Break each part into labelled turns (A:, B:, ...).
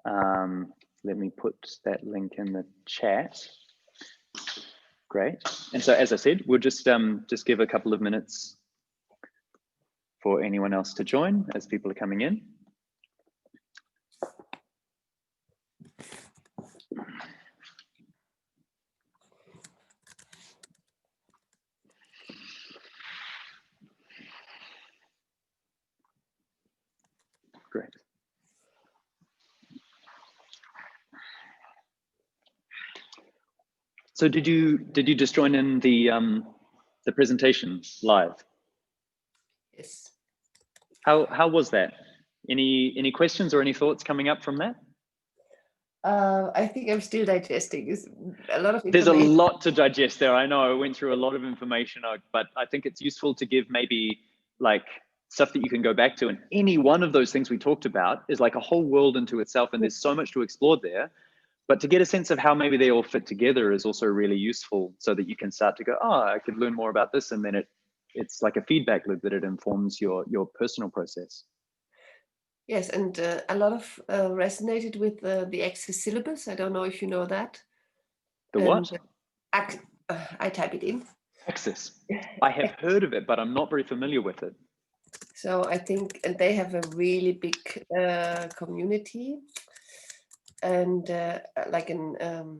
A: Let me put that link in the chat. Great. And so, as I said, we'll just give a couple of minutes for anyone else to join as people are coming in. Great. So did you just join in the presentation live?
B: Yes.
A: How was that? Any questions or any thoughts coming up from that?
B: I think I'm still digesting. It's a lot of information.
A: There's a lot to digest there. I know I went through a lot of information, but I think it's useful to give maybe like stuff that you can go back to. And any one of those things we talked about is like a whole world into itself, and there's so much to explore there. But to get a sense of how maybe they all fit together is also really useful, so that you can start to go, oh, I could learn more about this, and then it's like a feedback loop that it informs your personal process.
B: Yes, and a lot of resonated with the Access syllabus. I don't know if you know that.
A: The what?
B: I type it in.
A: Access. I have heard of it, but I'm not very familiar with it.
B: So I think, and they have a really big community, and like an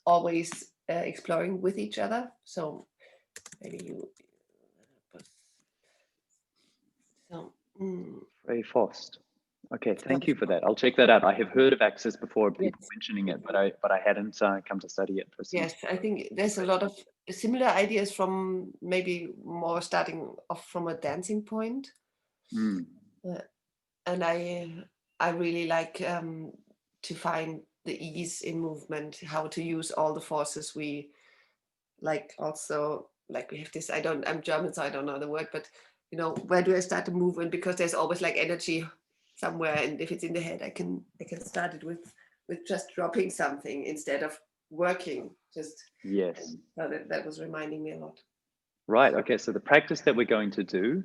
B: always exploring with each other. So maybe you. So.
A: Ray Fost. Okay, thank you for that. I'll check that out. I have heard of Access before, people mentioning it, but I hadn't come to study it personally.
B: Yes, I think there's a lot of similar ideas from maybe more starting off from a dancing point. And I really like to find the ease in movement, how to use all the forces we like. Also, like we have this, I'm German, so I don't know the word, but you know, where do I start the movement? Because there's always like energy somewhere, and if it's in the head, I can start it with just dropping something instead of working. Just
A: yes.
B: So that was reminding me a lot.
A: Right. Okay. So the practice that we're going to do,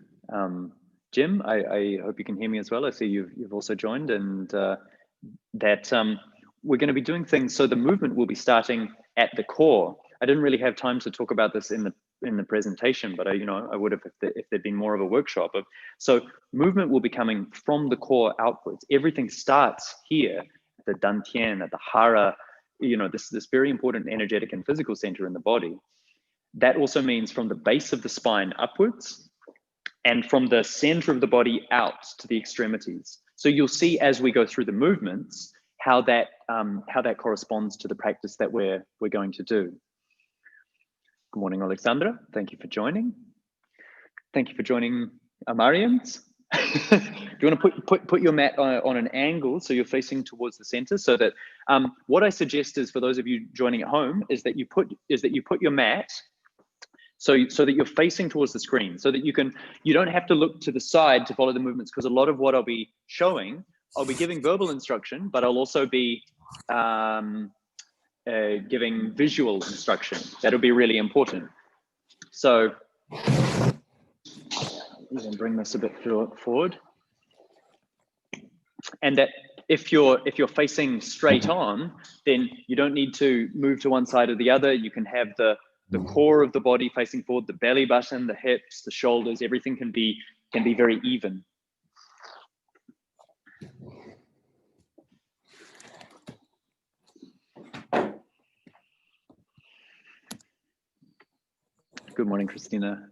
A: Jim, I hope you can hear me as well. I see you've also joined, and that we're going to be doing things. So the movement will be starting at the core. I didn't really have time to talk about this in the presentation, but I would have if there'd been more of a workshop. So movement will be coming from the core outwards. Everything starts here at the dantian, at the hara. This very important energetic and physical center in the body. That also means from the base of the spine upwards, and from the center of the body out to the extremities. So you'll see as we go through the movements how that corresponds to the practice that we're going to do. Good morning, Alexandra. Thank you for joining. Thank you for joining, Amarians. Do you want to put your mat on an angle so you're facing towards the center? So that what I suggest is, for those of you joining at home, is that you put your mat so that you're facing towards the screen, so that you don't have to look to the side to follow the movements, because a lot of what I'll be showing, I'll be giving verbal instruction, but I'll also be giving visual instruction. That'll be really important. So we can bring this a bit forward, and that if you're facing straight on, then you don't need to move to one side or the other. You can have the core of the body facing forward, the belly button, the hips, the shoulders. Everything can be very even. Good morning, Christina.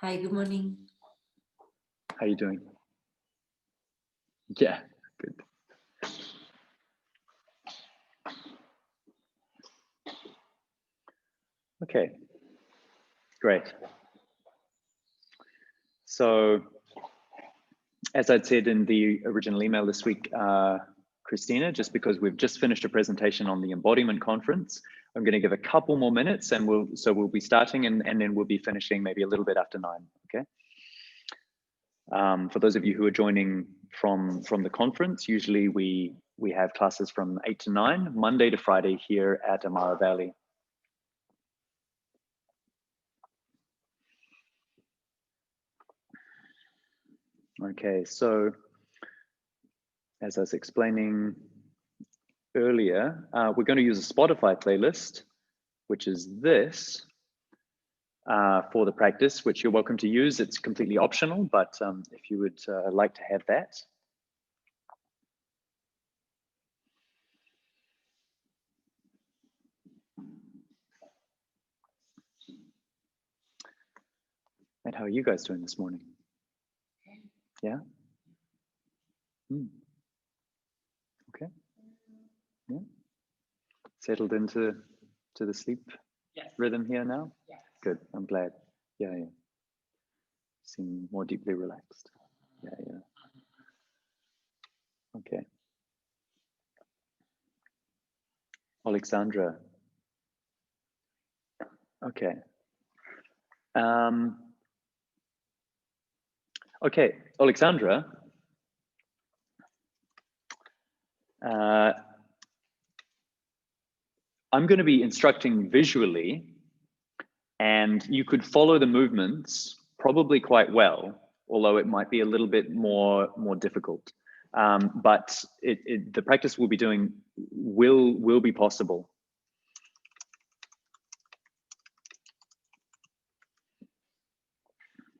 C: Hi, good morning.
A: How are you doing? Yeah, good. Okay, great. So, as I'd said in the original email this week, Christina, just because we've just finished a presentation on the embodiment conference, I'm going to give a couple more minutes, and we'll be starting, and then we'll be finishing maybe a little bit after 9. Okay. For those of you who are joining from the conference, usually we have classes from 8 to 9, Monday to Friday here at Amara Valley. Okay, so as I was explaining earlier, we're going to use a Spotify playlist, which is this, for the practice, which you're welcome to use. It's completely optional, but if you would like to have that. And how are you guys doing this morning? Yeah? Okay. Yeah. Settled into the sleep rhythm here now?
D: Yes.
A: Good, I'm glad. Yeah. Seem more deeply relaxed. Yeah. Okay. Alexandra. Okay. Okay, Alexandra. I'm going to be instructing visually, and you could follow the movements probably quite well, although it might be a little bit more difficult. But the practice we'll be doing will be possible.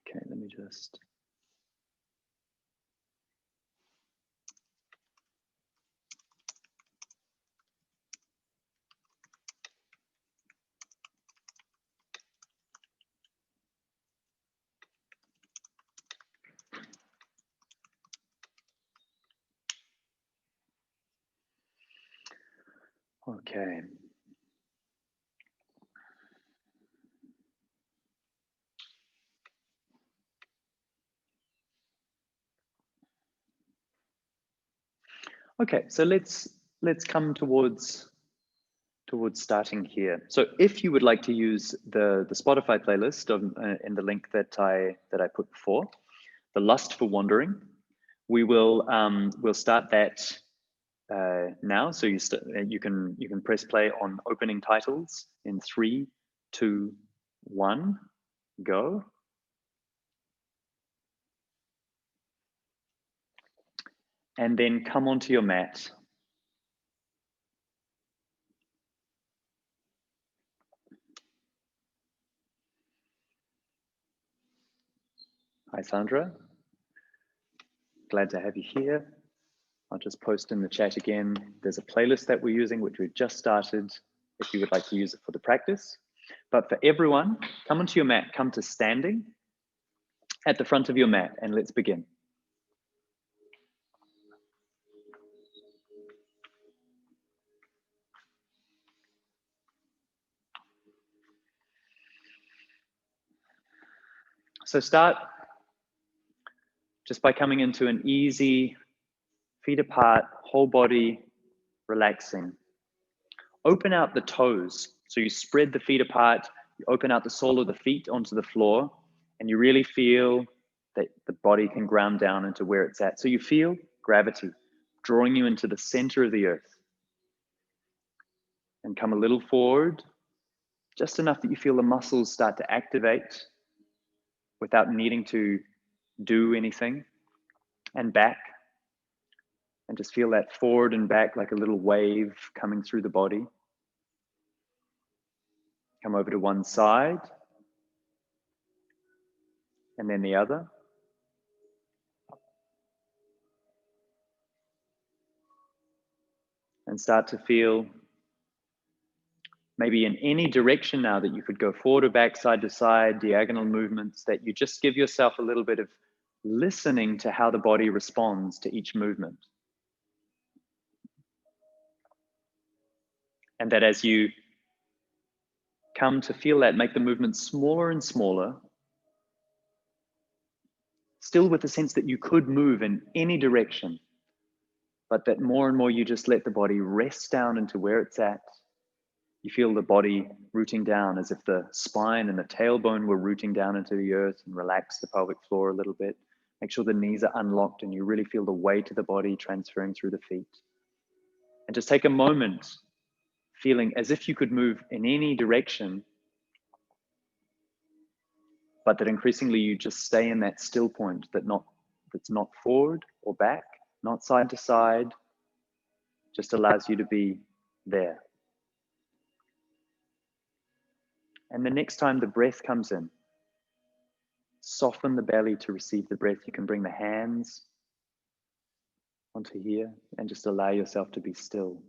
A: Okay, let me just. Okay. Okay, so let's come towards starting here. So if you would like to use the Spotify playlist in the link that I put before, the Lust for Wandering, we'll start that now. So you can press play on opening titles in 3, 2, 1, go. And then come onto your mat. Hi, Sandra. Glad to have you here. I'll just post in the chat again. There's a playlist that we're using, which we've just started, if you would like to use it for the practice. But for everyone, come onto your mat, come to standing at the front of your mat, and let's begin. So start just by coming into an easy, feet apart, whole body, relaxing. Open out the toes. So you spread the feet apart, you open out the sole of the feet onto the floor, and you really feel that the body can ground down into where it's at. So you feel gravity drawing you into the center of the earth. And come a little forward, just enough that you feel the muscles start to activate without needing to do anything, and back. And just feel that forward and back like a little wave coming through the body. Come over to one side, and then the other. And start to feel maybe in any direction now that you could go forward or back, side to side, diagonal movements, that you just give yourself a little bit of listening to how the body responds to each movement. And that as you come to feel that, make the movement smaller and smaller, still with the sense that you could move in any direction, but that more and more you just let the body rest down into where it's at. You feel the body rooting down as if the spine and the tailbone were rooting down into the earth, and relax the pelvic floor a little bit. Make sure the knees are unlocked and you really feel the weight of the body transferring through the feet. And just take a moment feeling as if you could move in any direction, but that increasingly you just stay in that still point, that's not forward or back, not side to side, just allows you to be there. And the next time the breath comes in, soften the belly to receive the breath. You can bring the hands onto here and just allow yourself to be still.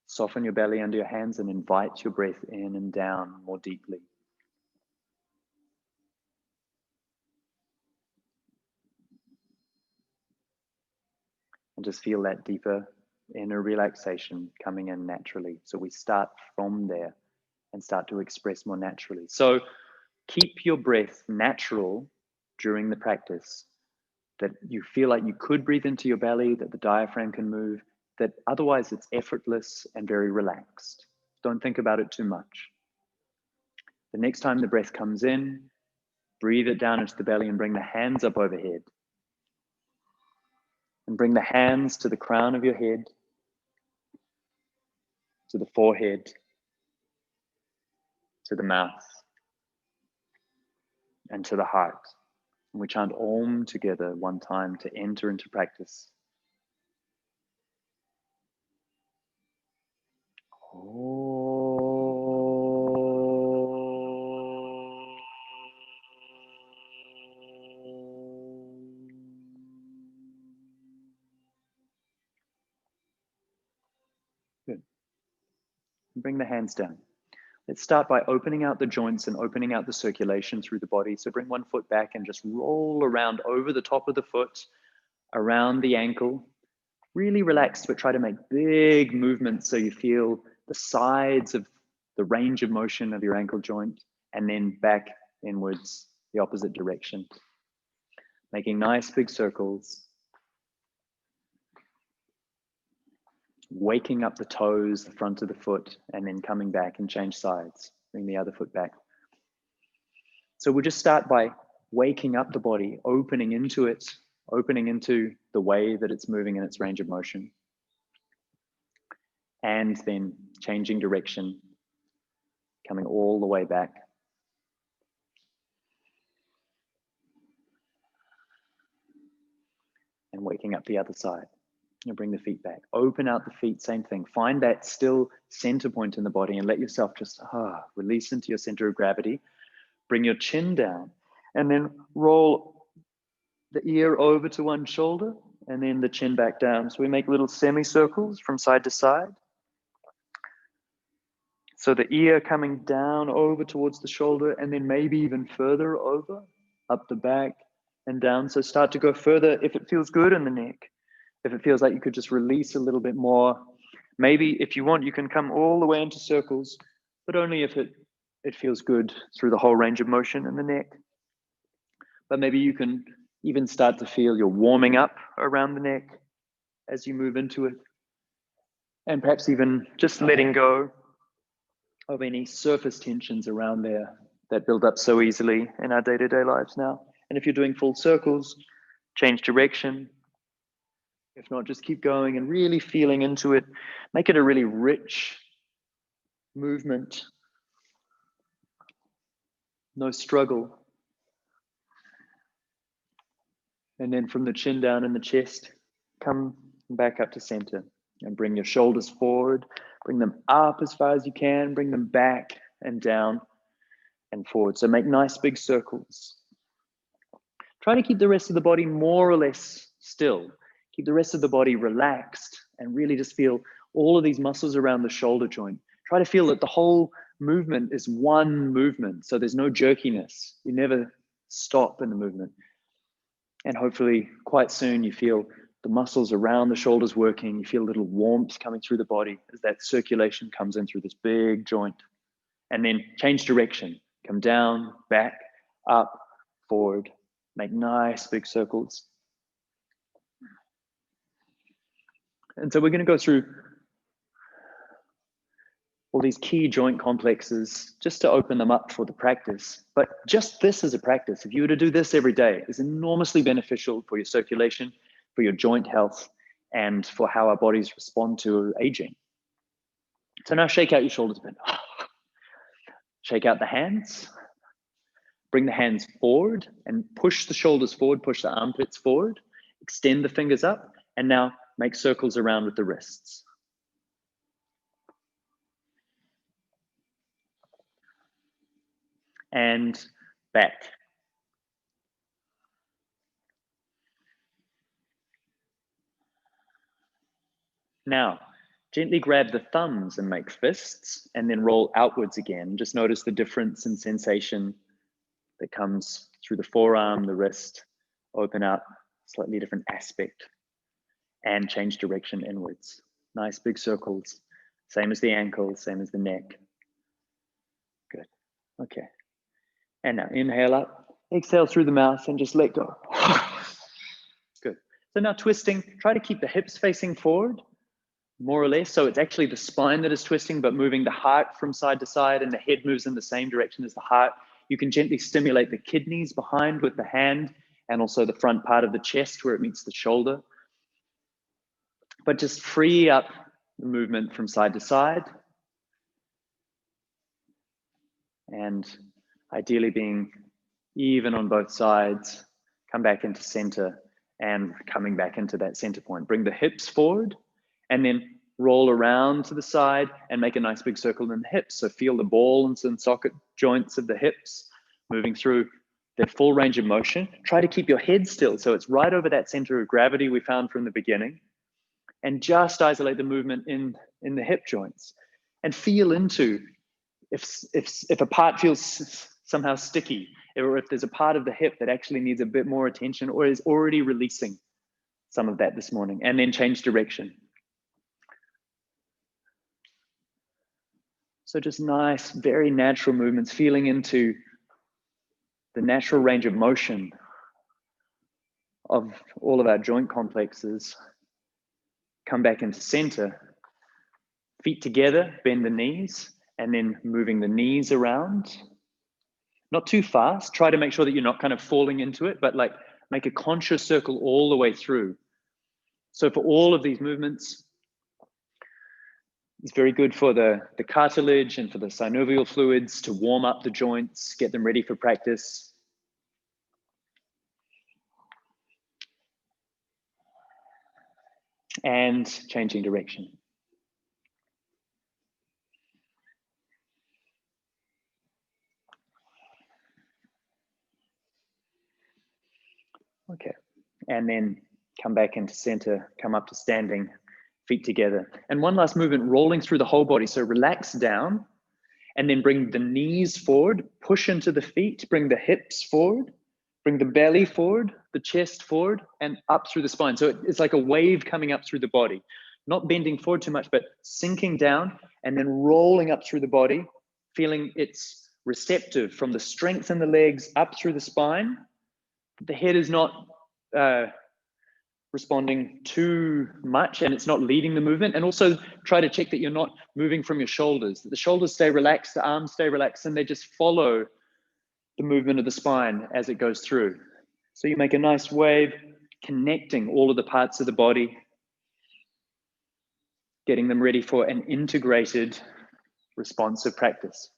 A: Soften your belly under your hands and invite your breath in and down more deeply. And just feel that deeper inner relaxation coming in naturally. So we start from there and start to express more naturally. So keep your breath natural during the practice, that you feel like you could breathe into your belly, that the diaphragm can move, that otherwise it's effortless and very relaxed. Don't think about it too much. The next time the breath comes in, breathe it down into the belly and bring the hands up overhead. And bring the hands to the crown of your head, to the forehead, to the mouth, and to the heart. And we chant Om together one time to enter into practice. Good. And bring the hands down. Let's start by opening out the joints and opening out the circulation through the body. So bring one foot back and just roll around over the top of the foot, around the ankle. Really relaxed, but try to make big movements so you feel the sides of the range of motion of your ankle joint, and then back inwards, the opposite direction. Making nice big circles. Waking up the toes, the front of the foot, and then coming back and change sides. Bring the other foot back. So we'll just start by waking up the body, opening into it, opening into the way that it's moving in its range of motion. And then changing direction, coming all the way back. And waking up the other side. And bring the feet back. Open out the feet, same thing. Find that still center point in the body and let yourself just release into your center of gravity. Bring your chin down and then roll the ear over to one shoulder and then the chin back down. So we make little semicircles from side to side. So the ear coming down over towards the shoulder and then maybe even further over, up the back and down. So start to go further if it feels good in the neck. If it feels like you could just release a little bit more. Maybe if you want, you can come all the way into circles, but only if it feels good through the whole range of motion in the neck. But maybe you can even start to feel you're warming up around the neck as you move into it. And perhaps even just letting go of any surface tensions around there that build up so easily in our day-to-day lives now. And if you're doing full circles, change direction. If not, just keep going and really feeling into it. Make it a really rich movement. No struggle. And then from the chin down in the chest, come back up to center and bring your shoulders forward. Bring them up as far as you can. Bring them back and down and forward. So make nice big circles. Try to keep the rest of the body more or less still. Keep the rest of the body relaxed and really just feel all of these muscles around the shoulder joint. Try to feel that the whole movement is one movement. So there's no jerkiness. You never stop in the movement. And hopefully quite soon you feel the muscles around the shoulders working. You feel a little warmth coming through the body as that circulation comes in through this big joint. And then change direction. Come down, back, up, forward. Make nice big circles. And so we're going to go through all these key joint complexes just to open them up for the practice. But just this as a practice, if you were to do this every day, is enormously beneficial for your circulation, for your joint health, and for how our bodies respond to aging. So now shake out your shoulders a bit. Shake out the hands. Bring the hands forward and push the shoulders forward, push the armpits forward. Extend the fingers up, and now make circles around with the wrists. And back. Now, gently grab the thumbs and make fists, and then roll outwards again. Just notice the difference in sensation that comes through the forearm, the wrist, open up, slightly different aspect, and change direction inwards. Nice big circles, same as the ankles, same as the neck. Good, okay. And now inhale up, exhale through the mouth, and just let go. Good. So now twisting, try to keep the hips facing forward, more or less. So it's actually the spine that is twisting, but moving the heart from side to side, and the head moves in the same direction as the heart. You can gently stimulate the kidneys behind with the hand, and also the front part of the chest where it meets the shoulder. But just free up the movement from side to side. And ideally being even on both sides, come back into center and coming back into that center point. Bring the hips forward and then roll around to the side and make a nice big circle in the hips. So feel the balls and socket joints of the hips moving through their full range of motion. Try to keep your head still so it's right over that center of gravity we found from the beginning. And just isolate the movement in the hip joints. And feel into if a part feels somehow sticky, or if there's a part of the hip that actually needs a bit more attention or is already releasing some of that this morning, and then change direction. So just nice, very natural movements, feeling into the natural range of motion of all of our joint complexes. Come back into center, feet together, bend the knees, and then moving the knees around. Not too fast, try to make sure that you're not kind of falling into it, but like make a conscious circle all the way through. So for all of these movements, it's very good for the cartilage and for the synovial fluids to warm up the joints, get them ready for practice. And changing direction. Okay, and then come back into center, come up to standing, feet together. And one last movement, rolling through the whole body. So relax down and then bring the knees forward, push into the feet, bring the hips forward, bring the belly forward, the chest forward, and up through the spine. So it's like a wave coming up through the body, not bending forward too much, but sinking down and then rolling up through the body, feeling it's receptive from the strength in the legs up through the spine. The head is not responding too much and it's not leading the movement. And also try to check that you're not moving from your shoulders, that the shoulders stay relaxed, the arms stay relaxed, and they just follow the movement of the spine as it goes through. So you make a nice wave, connecting all of the parts of the body, getting them ready for an integrated responsive practice.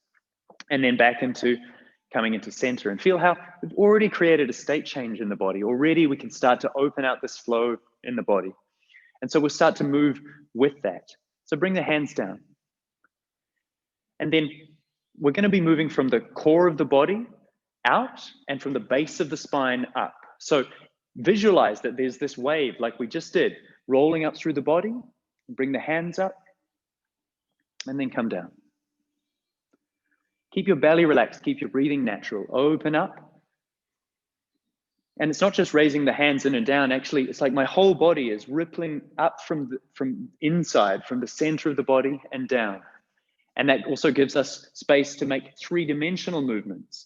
A: And then back into coming into center, and feel how we've already created a state change in the body. Already we can start to open out this flow in the body. And so we'll start to move with that. So bring the hands down. And then we're going to be moving from the core of the body out and from the base of the spine up. So visualize that there's this wave like we just did, rolling up through the body. Bring the hands up and then come down. Keep your belly relaxed, keep your breathing natural, open up. And it's not just raising the hands in and down, actually, it's like my whole body is rippling up from inside, from the center of the body and down. And that also gives us space to make three-dimensional movements.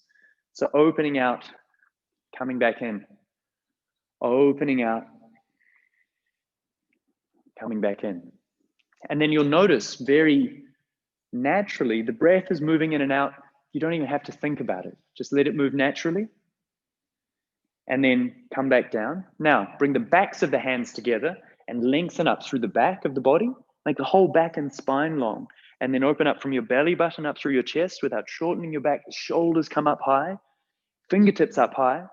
A: So opening out, coming back in, opening out, coming back in. And then you'll notice very naturally, the breath is moving in and out. You don't even have to think about it. Just let it move naturally. And then come back down. Now, bring the backs of the hands together and lengthen up through the back of the body. Make the whole back and spine long. And then open up from your belly button up through your chest without shortening your back. The shoulders come up high. Fingertips up high.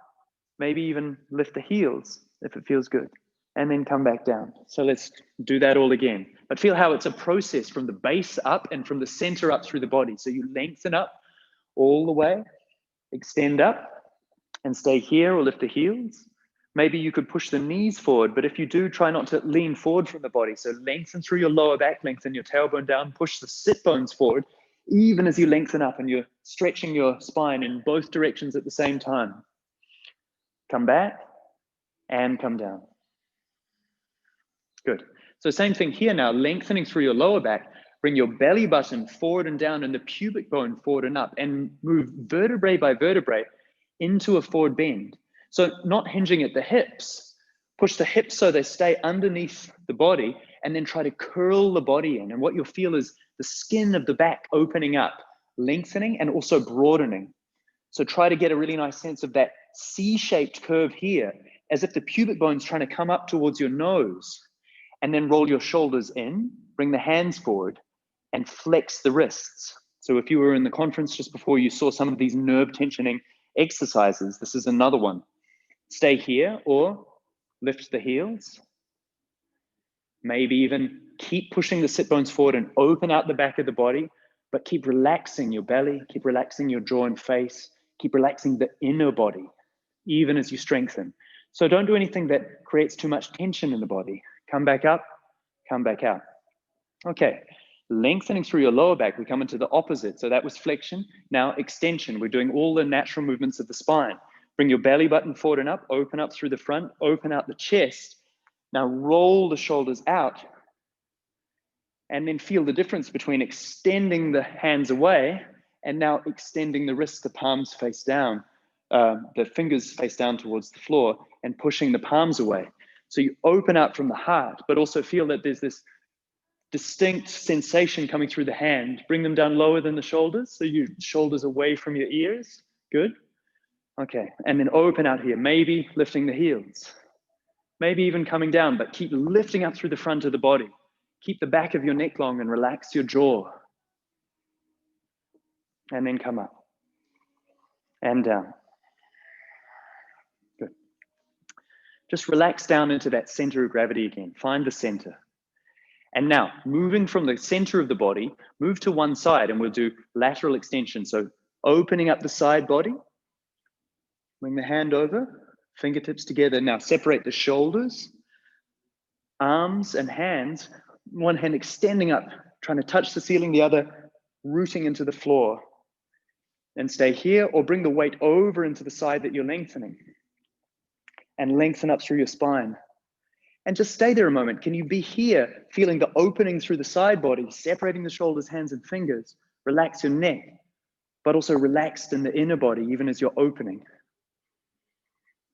A: Maybe even lift the heels. if it feels good. And then come back down. So let's do that all again. But feel how it's a process from the base up and from the center up through the body. So you lengthen up all the way, extend up, and stay here or lift the heels. Maybe you could push the knees forward, but if you do, try not to lean forward from the body. So lengthen through your lower back, lengthen your tailbone down, push the sit bones forward, even as you lengthen up and you're stretching your spine in both directions at the same time. Come back and come down. Good. So same thing here now, lengthening through your lower back, bring your belly button forward and down and the pubic bone forward and up, and move vertebrae by vertebrae into a forward bend. So not hinging at the hips, push the hips so they stay underneath the body, and then try to curl the body in. And what you'll feel is the skin of the back opening up, lengthening and also broadening. So try to get a really nice sense of that C-shaped curve here, as if the pubic bone's trying to come up towards your nose. And then roll your shoulders in, bring the hands forward, and flex the wrists. So if you were in the conference just before, you saw some of these nerve tensioning exercises. This is another one. Stay here or lift the heels. Maybe even keep pushing the sit bones forward and open out the back of the body, but keep relaxing your belly, keep relaxing your jaw and face, keep relaxing the inner body, even as you strengthen. So don't do anything that creates too much tension in the body. Come back up, come back out. Okay, lengthening through your lower back, we come into the opposite. So that was flexion. Now extension, we're doing all the natural movements of the spine. Bring your belly button forward and up, open up through the front, open out the chest. Now roll the shoulders out and then feel the difference between extending the hands away and now extending the wrists, the palms face down, the fingers face down towards the floor and pushing the palms away. So you open up from the heart, but also feel that there's this distinct sensation coming through the hand. Bring them down lower than the shoulders. So your shoulders away from your ears. Good. Okay. And then open out here, maybe lifting the heels, maybe even coming down, but keep lifting up through the front of the body. Keep the back of your neck long and relax your jaw. And then come up and down. Good. Just relax down into that center of gravity again. Find the center. And now, moving from the center of the body, move to one side and we'll do lateral extension. So opening up the side body, bring the hand over, fingertips together. Now separate the shoulders, arms and hands, one hand extending up, trying to touch the ceiling, the other rooting into the floor. And stay here or bring the weight over into the side that you're lengthening. And lengthen up through your spine. And just stay there a moment. Can you be here, feeling the opening through the side body, separating the shoulders, hands, and fingers? Relax your neck, but also relaxed in the inner body, even as you're opening.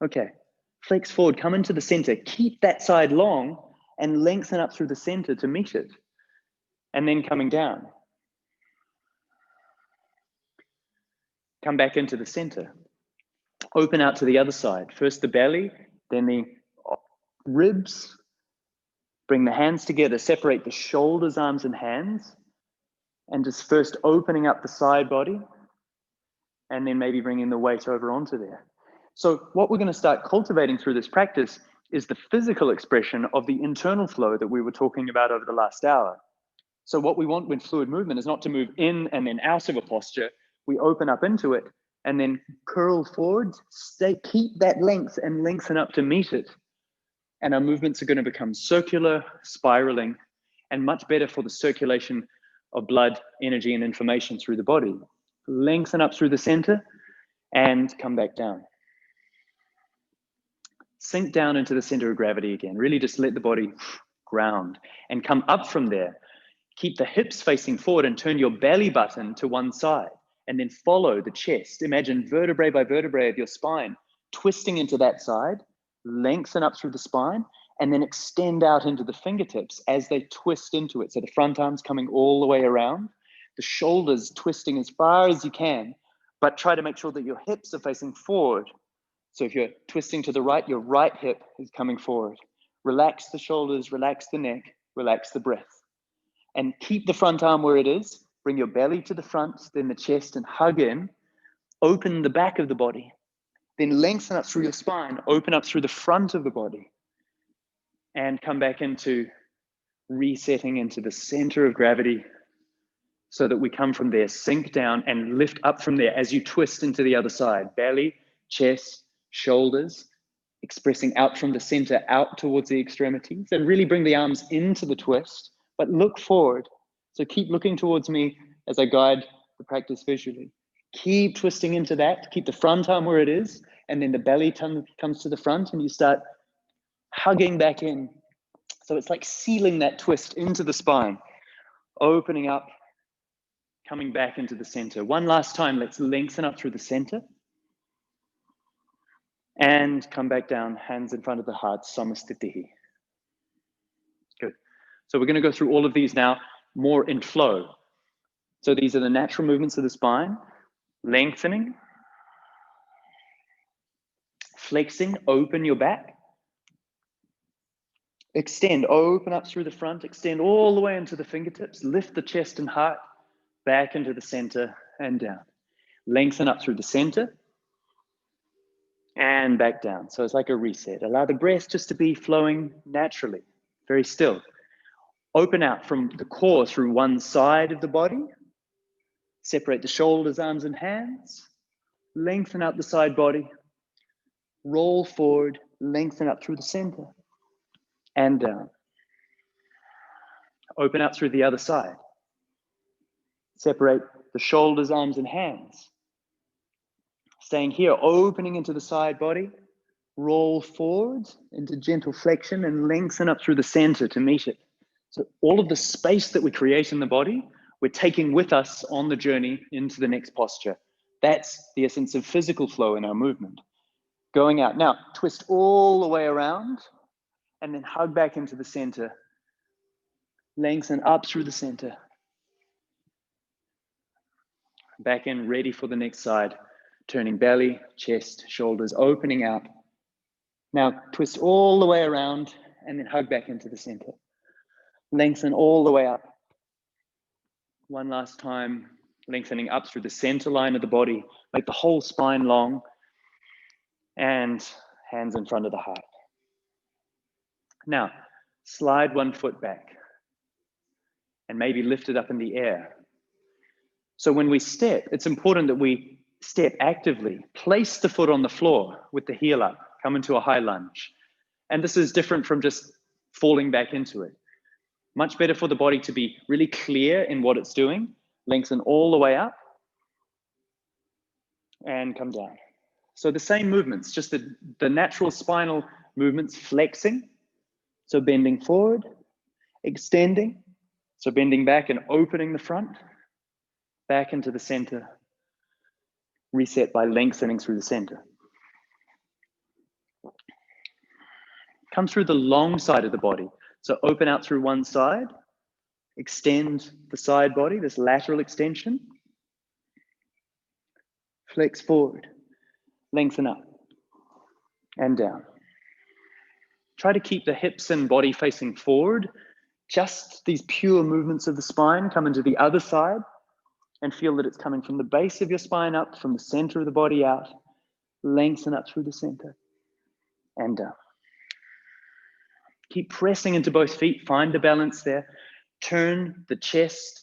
A: Okay, flex forward, come into the center. Keep that side long and lengthen up through the center to meet it. And then coming down. Come back into the center. Open out to the other side. First the belly, then the ribs. Bring the hands together, separate the shoulders, arms, and hands. And just first opening up the side body. And then maybe bringing the weight over onto there. So what we're going to start cultivating through this practice is the physical expression of the internal flow that we were talking about over the last hour. So what we want with fluid movement is not to move in and then out of a posture. We open up into it and then curl forward, keep that length and lengthen up to meet it. And our movements are going to become circular, spiraling, and much better for the circulation of blood, energy, and information through the body. Lengthen up through the center and come back down. Sink down into the center of gravity again. Really just let the body ground and come up from there. Keep the hips facing forward and turn your belly button to one side and then follow the chest. Imagine vertebrae by vertebrae of your spine twisting into that side, lengthen up through the spine, and then extend out into the fingertips as they twist into it. So the front arms coming all the way around, the shoulders twisting as far as you can, but try to make sure that your hips are facing forward. So if you're twisting to the right, your right hip is coming forward. Relax the shoulders, relax the neck, relax the breath. And keep the front arm where it is. Bring your belly to the front, then the chest, and hug in. Open the back of the body. Then lengthen up through your spine, open up through the front of the body, and come back into resetting into the center of gravity so that we come from there, sink down and lift up from there as you twist into the other side. Belly, chest, shoulders, expressing out from the center, out towards the extremities, and really bring the arms into the twist, but look forward. So keep looking towards me as I guide the practice visually. Keep twisting into that, keep the front arm where it is, and then the belly comes to the front and you start hugging back in. So it's like sealing that twist into the spine, opening up, coming back into the center. One last time, let's lengthen up through the center. And come back down, hands in front of the heart, Samasthiti. Good. So we're going to go through all of these now, more in flow. So these are the natural movements of the spine. Lengthening. Flexing, open your back. Extend, open up through the front, extend all the way into the fingertips, lift the chest and heart, back into the center and down. Lengthen up through the center and back down. So it's like a reset. Allow the breath just to be flowing naturally, very still. Open out from the core through one side of the body. Separate the shoulders, arms, and hands. Lengthen out the side body. Roll forward, lengthen up through the center and down. Open out through the other side. Separate the shoulders, arms, and hands. Staying here, opening into the side body. Roll forward into gentle flexion and lengthen up through the center to meet it. So all of the space that we create in the body, we're taking with us on the journey into the next posture. That's the essence of physical flow in our movement. Going out. Now, twist all the way around and then hug back into the center. Lengthen up through the center. Back in, ready for the next side. Turning belly, chest, shoulders, opening out. Now, twist all the way around and then hug back into the center. Lengthen all the way up. One last time, lengthening up through the center line of the body. Make the whole spine long. And hands in front of the heart. Now, slide one foot back and maybe lift it up in the air. So when we step, it's important that we step actively. Place the foot on the floor with the heel up. Come into a high lunge. And this is different from just falling back into it. Much better for the body to be really clear in what it's doing. Lengthen all the way up and come down. So the same movements, just the natural spinal movements, flexing. So bending forward, extending. So bending back and opening the front, back into the center. Reset by lengthening through the center. Come through the long side of the body. So open out through one side, extend the side body, this lateral extension. Flex forward. Lengthen up and down. Try to keep the hips and body facing forward. Just these pure movements of the spine. Come into the other side and feel that it's coming from the base of your spine up, from the center of the body out. Lengthen up through the center and down. Keep pressing into both feet. Find the balance there. Turn the chest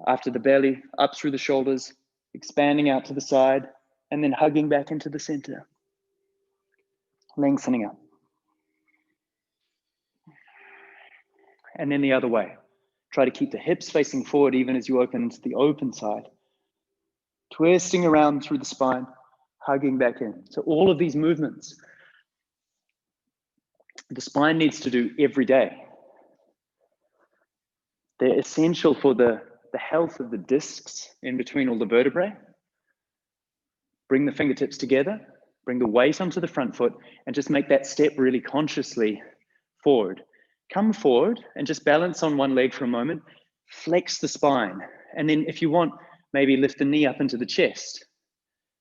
A: after the belly up through the shoulders, expanding out to the side. And then hugging back into the center. Lengthening up. And then the other way. Try to keep the hips facing forward even as you open into the open side. Twisting around through the spine, hugging back in. So all of these movements, the spine needs to do every day. They're essential for the health of the discs in between all the vertebrae. Bring the fingertips together, bring the weight onto the front foot, and just make that step really consciously forward. Come forward and just balance on one leg for a moment. Flex the spine. And then if you want, maybe lift the knee up into the chest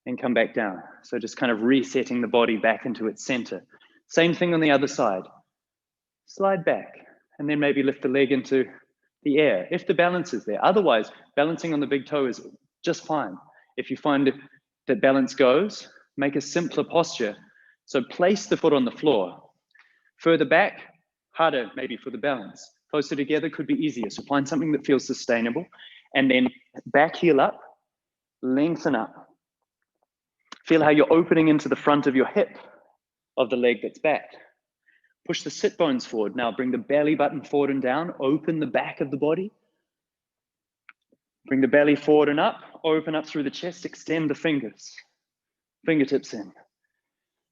A: and come back down. So just kind of resetting the body back into its center. Same thing on the other side. Slide back and then maybe lift the leg into the air if the balance is there. Otherwise, balancing on the big toe is just fine. If you find that balance goes, make a simpler posture. So place the foot on the floor. Further back, harder maybe for the balance. Closer together could be easier. So find something that feels sustainable. And then back heel up, lengthen up. Feel how you're opening into the front of your hip of the leg that's back. Push the sit bones forward. Now bring the belly button forward and down. Open the back of the body. Bring the belly forward and up. Open up through the chest. Extend the fingers. Fingertips in.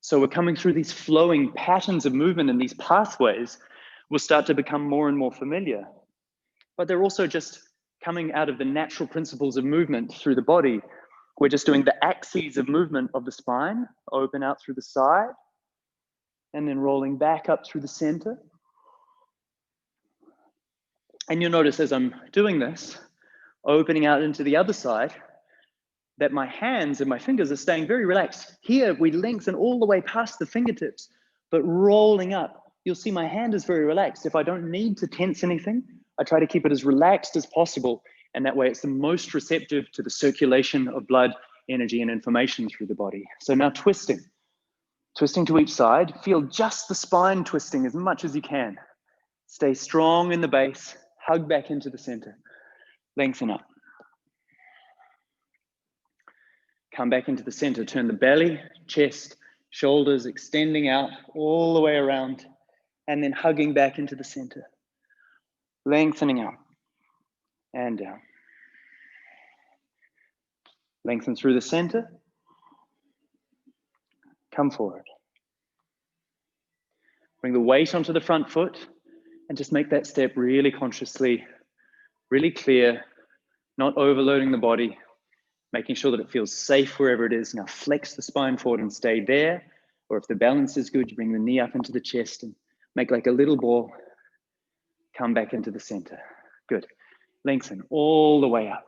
A: So we're coming through these flowing patterns of movement, and these pathways will start to become more and more familiar. But they're also just coming out of the natural principles of movement through the body. We're just doing the axes of movement of the spine. Open out through the side. And then rolling back up through the center. And you'll notice as I'm doing this, opening out into the other side, that my hands and my fingers are staying very relaxed. Here, we lengthen all the way past the fingertips, but rolling up, you'll see my hand is very relaxed. If I don't need to tense anything, I try to keep it as relaxed as possible. And that way it's the most receptive to the circulation of blood, energy, and information through the body. So now twisting. Twisting to each side, feel just the spine twisting as much as you can. Stay strong in the base, hug back into the center, lengthen up. Come back into the center, turn the belly, chest, shoulders extending out all the way around, and then hugging back into the center. Lengthening out and down. Lengthen through the center. Come forward. Bring the weight onto the front foot and just make that step really consciously, really clear, not overloading the body, making sure that it feels safe wherever it is. Now flex the spine forward and stay there. Or if the balance is good, you bring the knee up into the chest and make like a little ball. Come back into the center. Good. Lengthen all the way up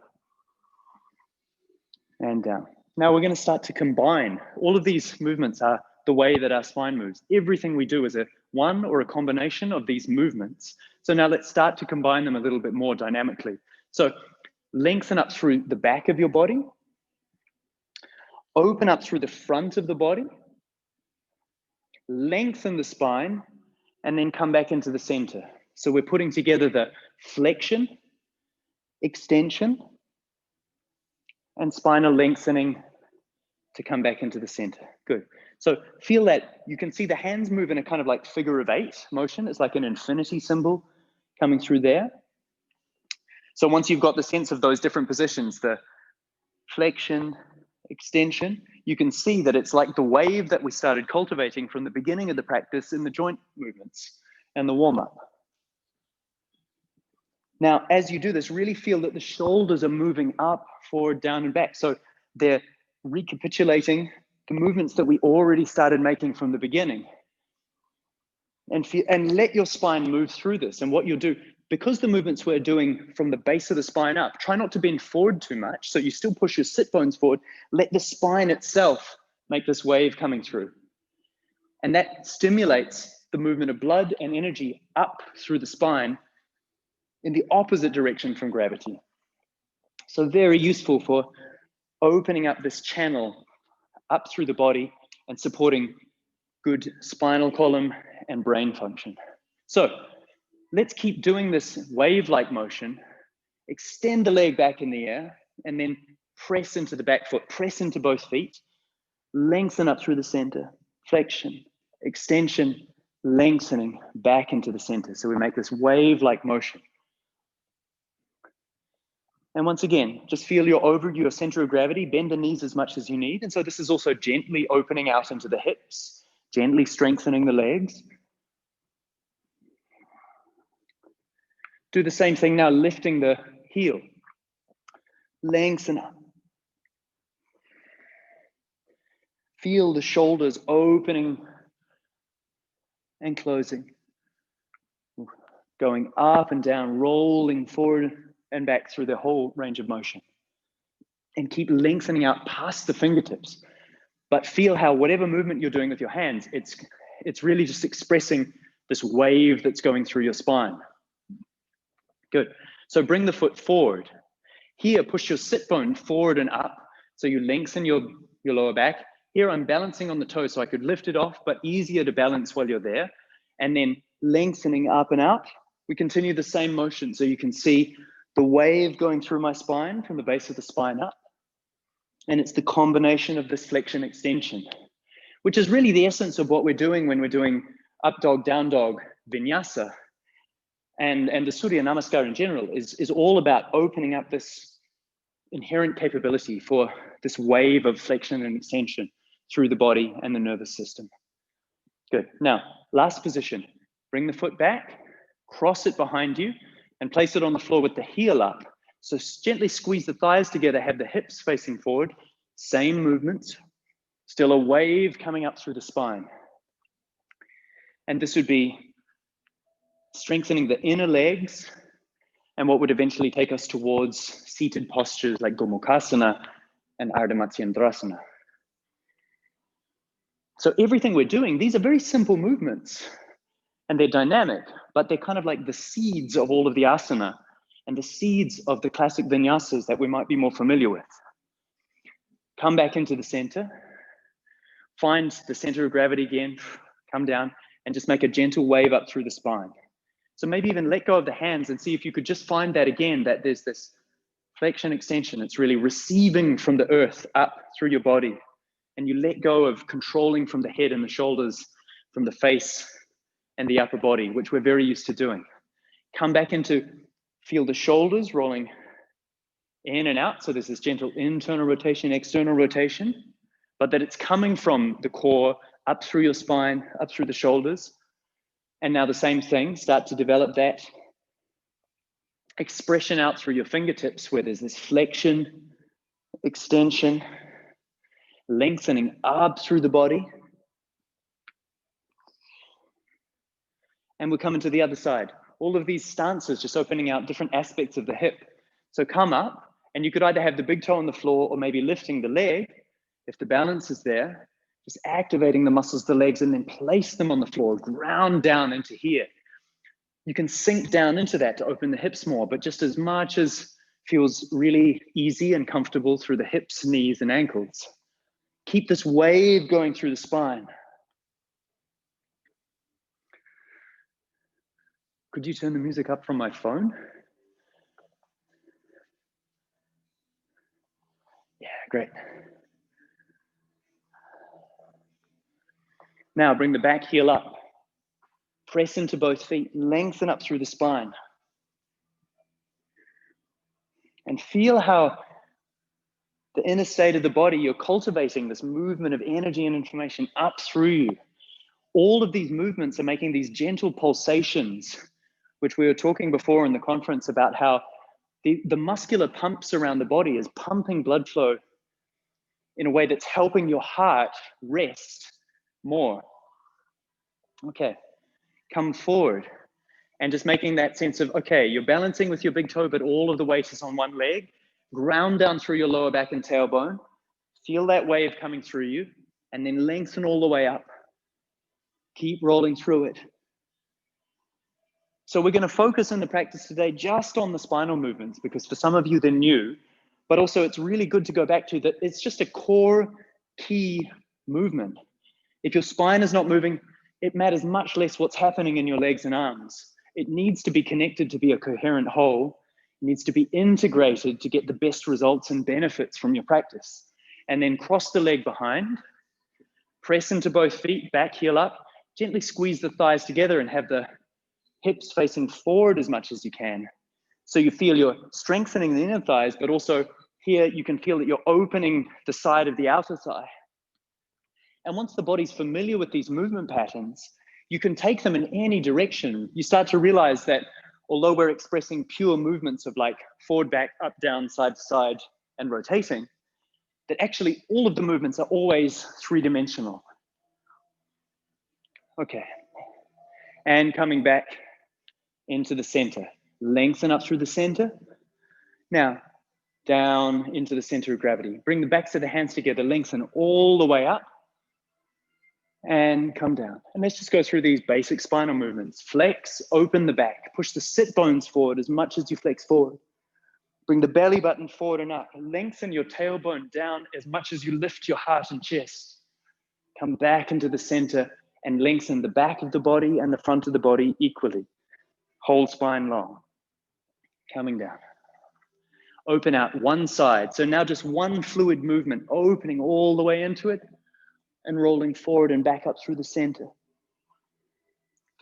A: and down. Now we're going to start to combine. All of these movements are the way that our spine moves. Everything we do is a one or a combination of these movements. So now let's start to combine them a little bit more dynamically. So lengthen up through the back of your body. Open up through the front of the body. Lengthen the spine and then come back into the center. So we're putting together the flexion, extension, and spinal lengthening to come back into the center. Good. So feel that you can see the hands move in a kind of like figure of 8 motion. It's like an infinity symbol coming through there. So once you've got the sense of those different positions, the flexion, extension, you can see that it's like the wave that we started cultivating from the beginning of the practice in the joint movements and the warm-up. Now, as you do this, really feel that the shoulders are moving up, forward, down, and back. So they're recapitulating the movements that we already started making from the beginning. And let your spine move through this. And what you'll do, because the movements we're doing from the base of the spine up, try not to bend forward too much. So you still push your sit bones forward. Let the spine itself make this wave coming through. And that stimulates the movement of blood and energy up through the spine in the opposite direction from gravity. So very useful for opening up this channel up through the body and supporting good spinal column and brain function. So let's keep doing this wave-like motion. Extend the leg back in the air and then press into the back foot, press into both feet, lengthen up through the center, flexion, extension, lengthening back into the center. So we make this wave-like motion. And once again, just feel your center of gravity, bend the knees as much as you need. And so this is also gently opening out into the hips, gently strengthening the legs. Do the same thing now, lifting the heel. Lengthen up. Feel the shoulders opening and closing. Going up and down, rolling forward and back through the whole range of motion. And keep lengthening out past the fingertips. But feel how whatever movement you're doing with your hands, it's really just expressing this wave that's going through your spine. Good. So bring the foot forward. Here, push your sit bone forward and up. So you lengthen your lower back. Here I'm balancing on the toe so I could lift it off, but easier to balance while you're there. And then lengthening up and out. We continue the same motion. So you can see the wave going through my spine from the base of the spine up. And it's the combination of this flexion extension, which is really the essence of what we're doing when we're doing up dog, down dog, vinyasa. And the Surya Namaskar in general is all about opening up this inherent capability for this wave of flexion and extension through the body and the nervous system. Good. Now, last position. Bring the foot back, cross it behind you, and place it on the floor with the heel up. So gently squeeze the thighs together, have the hips facing forward. Same movements. Still a wave coming up through the spine. And this would be strengthening the inner legs and what would eventually take us towards seated postures like Gomukhasana and Ardha Matsyendrasana. So everything we're doing, these are very simple movements and they're dynamic, but they're kind of like the seeds of all of the asana and the seeds of the classic vinyasas that we might be more familiar with. Come back into the center, find the center of gravity again, come down and just make a gentle wave up through the spine. So maybe even let go of the hands and see if you could just find that again, that there's this flexion extension. It's really receiving from the earth up through your body. And you let go of controlling from the head and the shoulders, from the face and the upper body, which we're very used to doing. Come back into, feel the shoulders rolling in and out. So there's this gentle internal rotation, external rotation, but that it's coming from the core up through your spine, up through the shoulders. And now the same thing, start to develop that expression out through your fingertips where there's this flexion, extension, lengthening up through the body. And we're coming to the other side. All of these stances just opening out different aspects of the hip. So come up and you could either have the big toe on the floor or maybe lifting the leg if the balance is there. Just activating the muscles of the legs and then place them on the floor, ground down into here. You can sink down into that to open the hips more, but just as much as feels really easy and comfortable through the hips, knees, and ankles. Keep this wave going through the spine. Could you turn the music up from my phone? Yeah, great. Now bring the back heel up. Press into both feet, lengthen up through the spine. And feel how the inner state of the body, you're cultivating this movement of energy and information up through you. All of these movements are making these gentle pulsations, which we were talking before in the conference about how the muscular pumps around the body is pumping blood flow in a way that's helping your heart rest more. Okay, come forward and just making that sense of, okay, you're balancing with your big toe, but all of the weight is on one leg. Ground down through your lower back and tailbone. Feel that wave coming through you and then lengthen all the way up. Keep rolling through it. So we're going to focus in the practice today just on the spinal movements because for some of you they're new, but also it's really good to go back to that it's just a core key movement. If your spine is not moving, it matters much less what's happening in your legs and arms. It needs to be connected to be a coherent whole. It needs to be integrated to get the best results and benefits from your practice. And then cross the leg behind, press into both feet, back heel up, gently squeeze the thighs together and have the hips facing forward as much as you can. So you feel you're strengthening the inner thighs, but also here you can feel that you're opening the side of the outer thigh. And once the body's familiar with these movement patterns, you can take them in any direction. You start to realize that although we're expressing pure movements of like forward, back, up, down, side to side, and rotating, that actually all of the movements are always three-dimensional. Okay, and coming back into the center. Lengthen up through the center. Now, down into the center of gravity. Bring the backs of the hands together, lengthen all the way up, and come down. And let's just go through these basic spinal movements. Flex, open the back, push the sit bones forward as much as you flex forward. Bring the belly button forward and up. Lengthen your tailbone down as much as you lift your heart and chest. Come back into the center and lengthen the back of the body and the front of the body equally. Whole spine long. Coming down. Open out one side. So now just one fluid movement, opening all the way into it and rolling forward and back up through the center.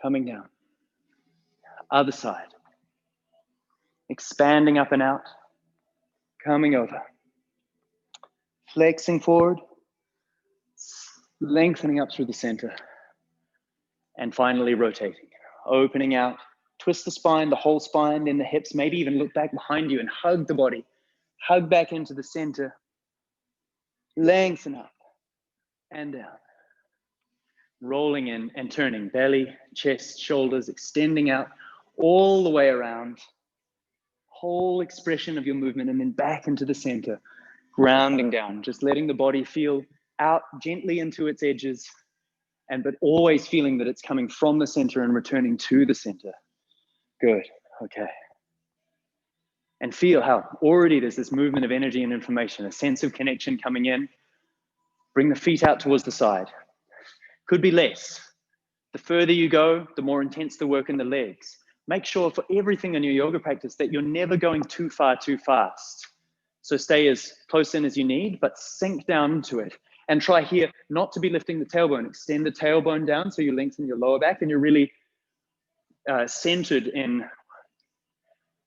A: Coming down. Other side. Expanding up and out. Coming over. Flexing forward. Lengthening up through the center. And finally rotating. Opening out. Twist the spine, the whole spine, then the hips. Maybe even look back behind you and hug the body. Hug back into the center. Lengthen up and down. Rolling in and turning. Belly, chest, shoulders, extending out all the way around. Whole expression of your movement, and then back into the center. Grounding down. Just letting the body feel out gently into its edges, but always feeling that it's coming from the center and returning to the center. Good. Okay. And feel how already there's this movement of energy and information, a sense of connection coming in. Bring the feet out towards the side. Could be less. The further you go, the more intense the work in the legs. Make sure for everything in your yoga practice that you're never going too far too fast. So stay as close in as you need, but sink down into it. And try here not to be lifting the tailbone. Extend the tailbone down so you lengthen your lower back and you're really centered in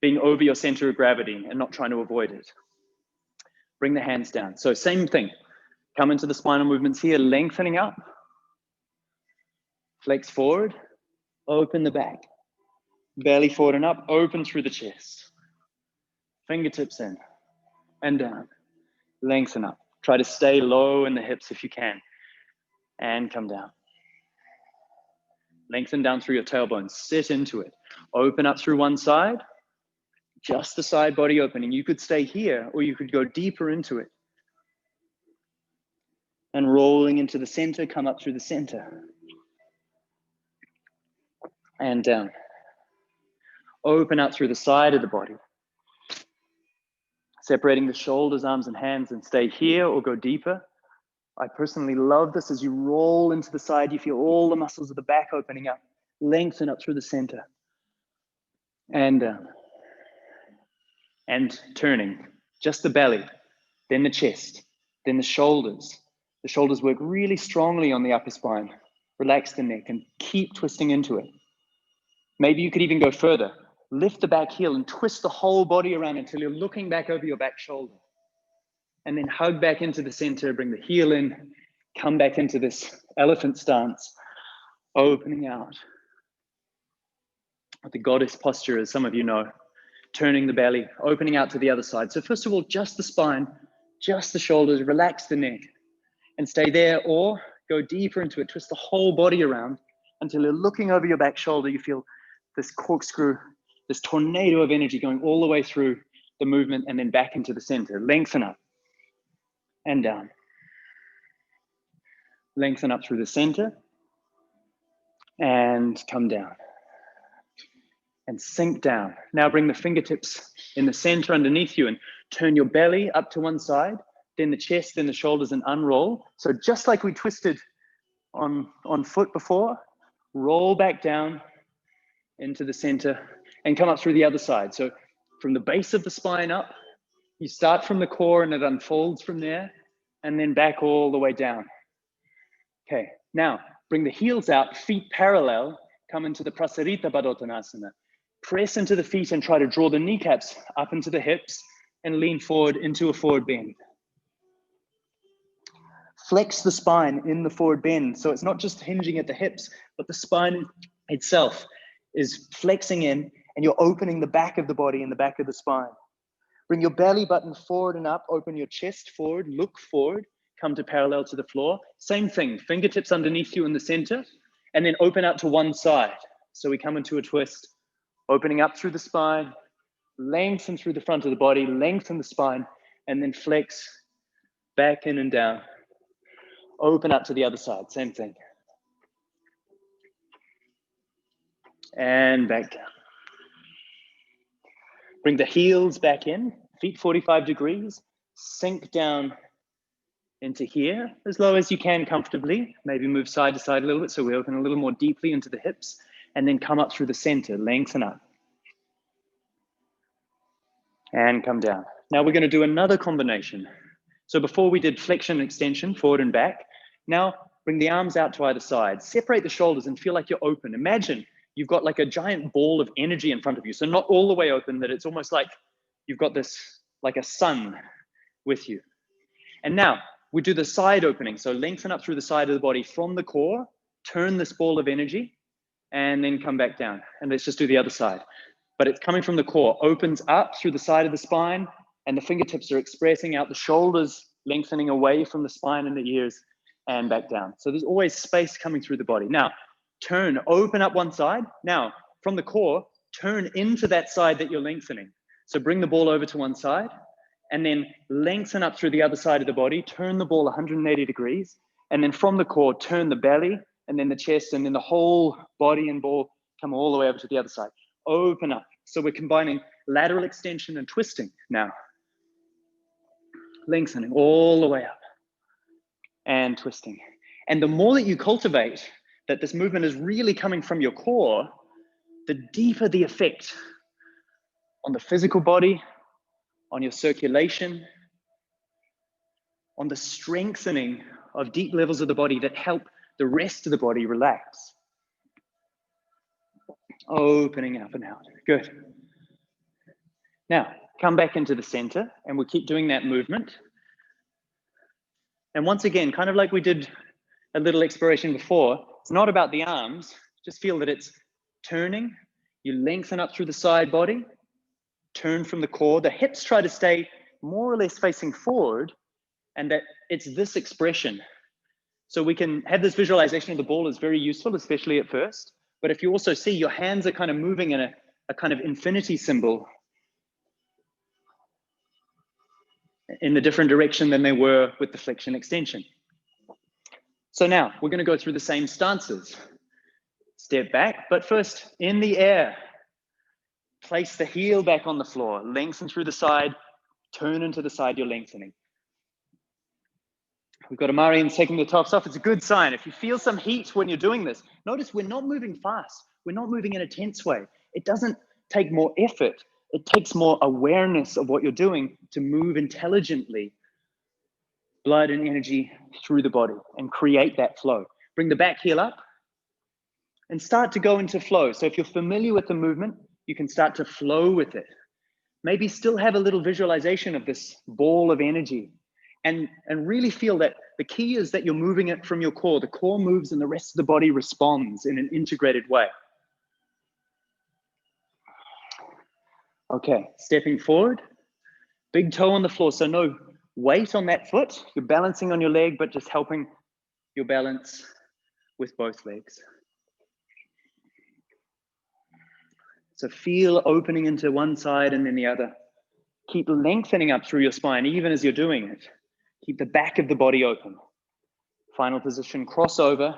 A: being over your center of gravity and not trying to avoid it. Bring the hands down. So same thing. Come into the spinal movements here, lengthening up. Flex forward, open the back. Belly forward and up, open through the chest. Fingertips in and down. Lengthen up. Try to stay low in the hips if you can. And come down. Lengthen down through your tailbone. Sit into it. Open up through one side. Just the side body opening. You could stay here or you could go deeper into it. And rolling into the center, come up through the center. And down. Open out through the side of the body. Separating the shoulders, arms, and hands, and stay here or go deeper. I personally love this. As you roll into the side, you feel all the muscles of the back opening up. Lengthen up through the center. And down. And turning. Just the belly, then the chest, then the shoulders. The shoulders work really strongly on the upper spine. Relax the neck and keep twisting into it. Maybe you could even go further. Lift the back heel and twist the whole body around until you're looking back over your back shoulder. And then hug back into the center, bring the heel in, come back into this elephant stance, opening out. The goddess posture, as some of you know, turning the belly, opening out to the other side. So first of all, just the spine, just the shoulders, relax the neck and stay there, or go deeper into it, twist the whole body around until you're looking over your back shoulder. You feel this corkscrew, this tornado of energy going all the way through the movement and then back into the center. Lengthen up and down. Lengthen up through the center and come down. And sink down. Now bring the fingertips in the center underneath you and turn your belly up to one side, then the chest, then the shoulders, and unroll. So just like we twisted on foot before, roll back down into the center and come up through the other side. So from the base of the spine up, you start from the core and it unfolds from there, and then back all the way down. Okay, now bring the heels out, feet parallel, come into the Prasarita Padottanasana. Press into the feet and try to draw the kneecaps up into the hips and lean forward into a forward bend. Flex the spine in the forward bend. So it's not just hinging at the hips, but the spine itself is flexing in and you're opening the back of the body and the back of the spine. Bring your belly button forward and up, open your chest forward, look forward, come to parallel to the floor. Same thing, fingertips underneath you in the center, and then open out to one side. So we come into a twist, opening up through the spine, lengthen through the front of the body, lengthen the spine, and then flex back in and down. Open up to the other side, same thing. And back down. Bring the heels back in, feet 45 degrees, sink down into here, as low as you can comfortably. Maybe move side to side a little bit so we open a little more deeply into the hips, and then come up through the center, lengthen up. And come down. Now we're going to do another combination. So before we did flexion and extension, forward and back. Now bring the arms out to either side. Separate the shoulders and feel like you're open. Imagine you've got like a giant ball of energy in front of you. So not all the way open, that it's almost like you've got this, like a sun with you. And now we do the side opening. So lengthen up through the side of the body from the core, turn this ball of energy, and then come back down. And let's just do the other side. But it's coming from the core, opens up through the side of the spine, and the fingertips are expressing out, the shoulders lengthening away from the spine and the ears, and back down. So there's always space coming through the body. Now, turn, open up one side. Now, from the core, turn into that side that you're lengthening. So bring the ball over to one side, and then lengthen up through the other side of the body, turn the ball 180 degrees, and then from the core, turn the belly, and then the chest, and then the whole body and ball come all the way over to the other side. Open up. So we're combining lateral extension and twisting now. Lengthening all the way up and twisting. And the more that you cultivate that this movement is really coming from your core, the deeper the effect on the physical body, on your circulation, on the strengthening of deep levels of the body that help the rest of the body relax. Opening up and out. Good. Now, come back into the center, and we'll keep doing that movement. And once again, kind of like we did a little exploration before, it's not about the arms. Just feel that it's turning. You lengthen up through the side body, turn from the core. The hips try to stay more or less facing forward, and that it's this expression. So we can have this visualization of the ball is very useful, especially at first. But if you also see your hands are kind of moving in a kind of infinity symbol in the different direction than they were with the flexion extension. So now we're going to go through the same stances. Step back, but first in the air. Place the heel back on the floor, lengthen through the side, turn into the side you're lengthening. We've got Amara taking the tops off. It's a good sign. If you feel some heat when you're doing this, notice we're not moving fast. We're not moving in a tense way. It doesn't take more effort. It takes more awareness of what you're doing to move intelligently, blood and energy through the body and create that flow. Bring the back heel up and start to go into flow. So if you're familiar with the movement, you can start to flow with it. Maybe still have a little visualization of this ball of energy. And really feel that the key is that you're moving it from your core. The core moves and the rest of the body responds in an integrated way. Okay, stepping forward, big toe on the floor. So no weight on that foot. You're balancing on your leg, but just helping your balance with both legs. So feel opening into one side and then the other. Keep lengthening up through your spine, even as you're doing it. Keep the back of the body open. Final position, cross over,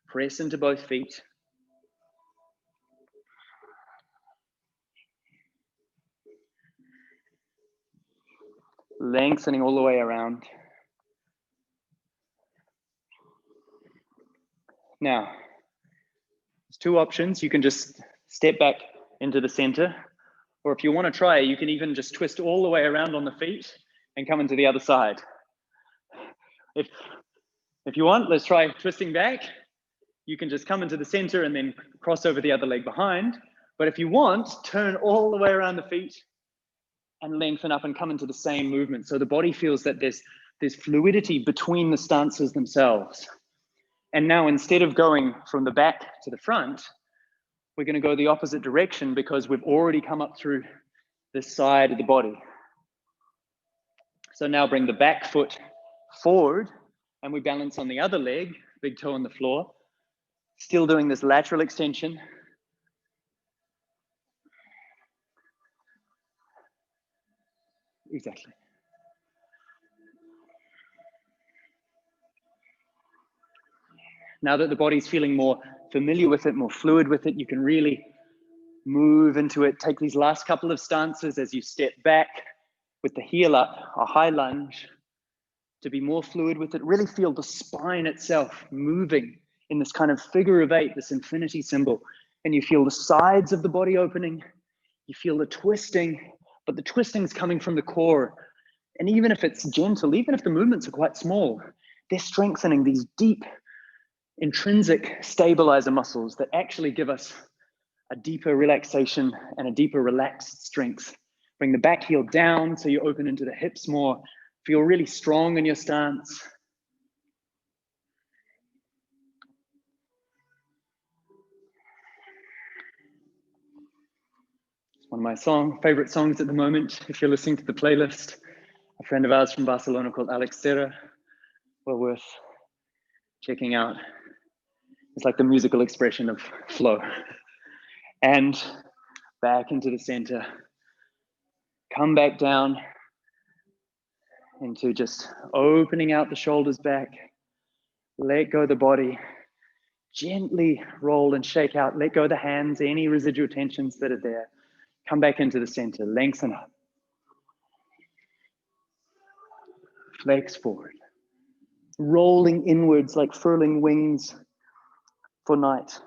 A: press into both feet. Lengthening all the way around. Now, there's two options. You can just step back into the center, or if you want to try, you can even just twist all the way around on the feet and come into the other side. If you want, let's try twisting back. You can just come into the center and then cross over the other leg behind. But if you want, turn all the way around the feet and lengthen up and come into the same movement. So the body feels that there's fluidity between the stances themselves. And now instead of going from the back to the front, we're going to go the opposite direction because we've already come up through this side of the body. So now bring the back foot forward and we balance on the other leg, big toe on the floor, still doing this lateral extension. Exactly. Now that the body's feeling more familiar with it, more fluid with it, you can really move into it. Take these last couple of stances as you step back with the heel up, a high lunge. to be more fluid with it. Really feel the spine itself moving in this kind of figure of 8, this infinity symbol. And you feel the sides of the body opening. You feel the twisting, but the twisting is coming from the core. And even if it's gentle, even if the movements are quite small, they're strengthening these deep, intrinsic stabilizer muscles that actually give us a deeper relaxation and a deeper relaxed strength. Bring the back heel down so you open into the hips more. Feel really strong in your stance. It's one of my favorite songs at the moment. If you're listening to the playlist, a friend of ours from Barcelona called Alex Serra, well worth checking out. It's like the musical expression of flow. And back into the center. Come back down into just opening out the shoulders back. Let go of the body. Gently roll and shake out. Let go of the hands, any residual tensions that are there. Come back into the center. Lengthen up. Flex forward. Rolling inwards like furling wings for night.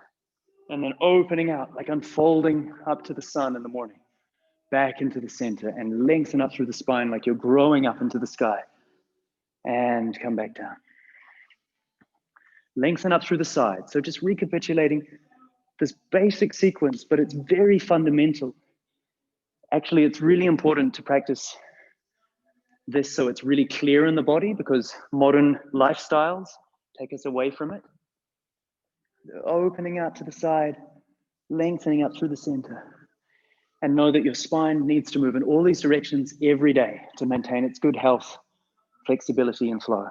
A: And then opening out, like unfolding up to the sun in the morning. Back into the center and lengthen up through the spine like you're growing up into the sky. And come back down. Lengthen up through the side. So just recapitulating this basic sequence, but it's very fundamental. Actually, it's really important to practice this so it's really clear in the body, because modern lifestyles take us away from it. Opening out to the side, lengthening up through the center. And know that your spine needs to move in all these directions every day to maintain its good health, flexibility, and flow.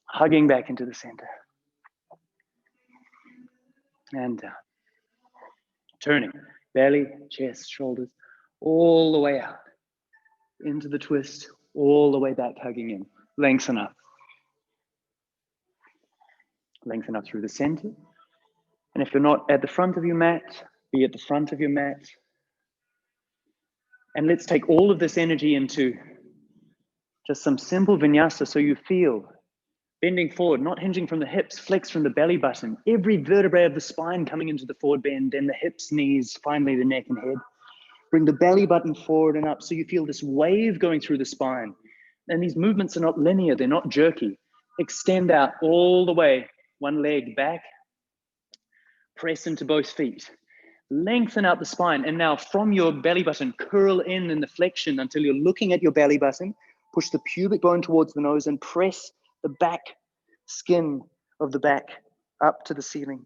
A: Hugging back into the center. And down. Turning, belly, chest, shoulders, all the way out. Into the twist, all the way back, hugging in. Lengthen up. Lengthen up through the center. And if you're not at the front of your mat, be at the front of your mat. And let's take all of this energy into just some simple vinyasa so you feel bending forward, not hinging from the hips, flex from the belly button. Every vertebrae of the spine coming into the forward bend, then the hips, knees, finally the neck and head. Bring the belly button forward and up so you feel this wave going through the spine. And these movements are not linear, they're not jerky. Extend out all the way, one leg back, press into both feet. Lengthen out the spine, and now from your belly button, curl in the flexion until you're looking at your belly button. Push the pubic bone towards the nose and press the back skin of the back up to the ceiling.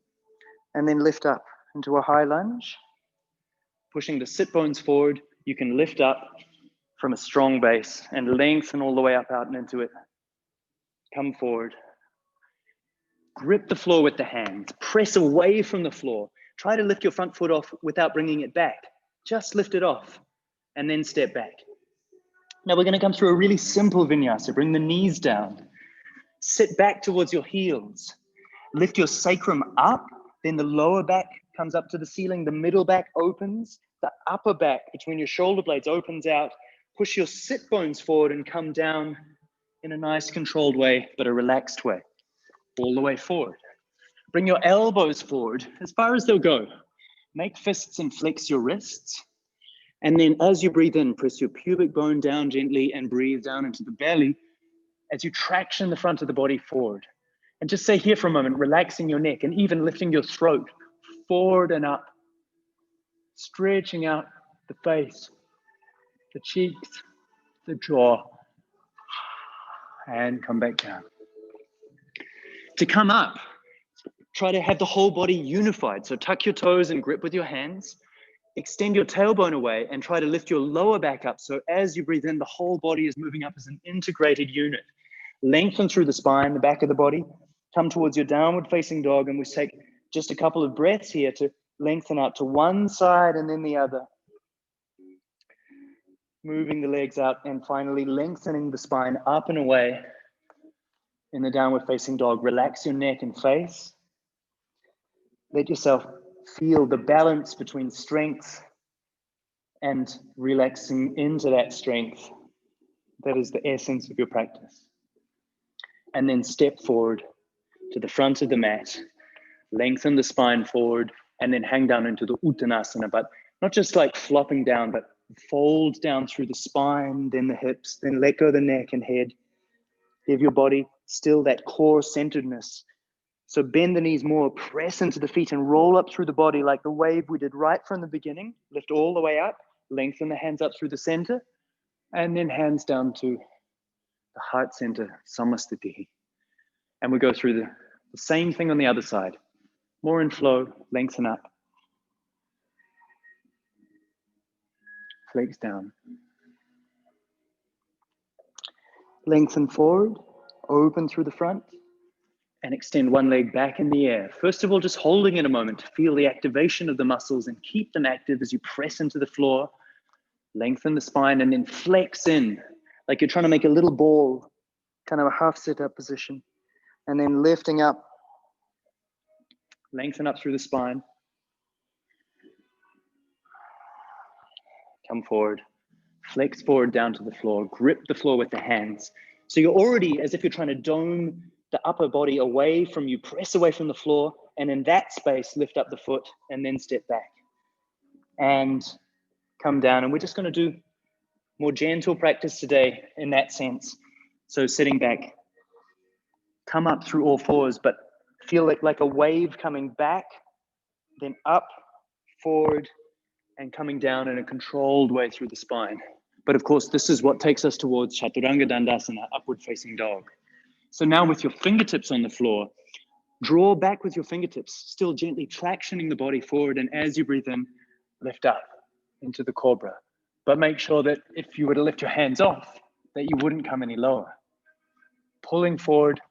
A: And then lift up into a high lunge. Pushing the sit bones forward, you can lift up from a strong base and lengthen all the way up, out and into it. Come forward. Grip the floor with the hands. Press away from the floor. Try to lift your front foot off without bringing it back. Just lift it off and then step back. Now we're going to come through a really simple vinyasa. Bring the knees down. Sit back towards your heels. Lift your sacrum up, then the lower back comes up to the ceiling. The middle back opens. The upper back between your shoulder blades opens out. Push your sit bones forward and come down in a nice controlled way, but a relaxed way. All the way forward. Bring your elbows forward as far as they'll go. Make fists and flex your wrists. And then as you breathe in, press your pubic bone down gently and breathe down into the belly as you traction the front of the body forward. And just stay here for a moment, relaxing your neck and even lifting your throat forward and up. Stretching out the face, the cheeks, the jaw, and come back down. To come up, try to have the whole body unified. So tuck your toes and grip with your hands. Extend your tailbone away and try to lift your lower back up. So as you breathe in, the whole body is moving up as an integrated unit. Lengthen through the spine, the back of the body. Come towards your downward facing dog, and we take just a couple of breaths here to lengthen out to one side and then the other. Moving the legs out and finally lengthening the spine up and away in the downward facing dog. Relax your neck and face. Let yourself feel the balance between strength and relaxing into that strength. That is the essence of your practice. And then step forward to the front of the mat, lengthen the spine forward, and then hang down into the Uttanasana, but not just like flopping down, but fold down through the spine, then the hips, then let go the neck and head. Give your body still that core centeredness. So bend the knees more, press into the feet and roll up through the body like the wave we did right from the beginning. Lift all the way up, lengthen the hands up through the center, and then hands down to the heart center, Samasthiti. And we go through the same thing on the other side. More in flow, lengthen up. Flex down. Lengthen forward, open through the front, and extend one leg back in the air. First of all, just holding it a moment to feel the activation of the muscles and keep them active as you press into the floor. Lengthen the spine and then flex in, like you're trying to make a little ball, kind of a half sit-up position. And then lifting up, lengthen up through the spine. Come forward, flex forward down to the floor, grip the floor with the hands. So you're already, as if you're trying to dome the upper body away from you, press away from the floor, and in that space, lift up the foot and then step back. And come down, and we're just going to do more gentle practice today in that sense. So sitting back, come up through all fours, but feel like a wave coming back, then up, forward, and coming down in a controlled way through the spine. But of course, this is what takes us towards Chaturanga Dandasana, upward facing dog. So now with your fingertips on the floor, draw back with your fingertips, still gently tractioning the body forward. And as you breathe in, lift up into the cobra. But make sure that if you were to lift your hands off, that you wouldn't come any lower. Pulling forward,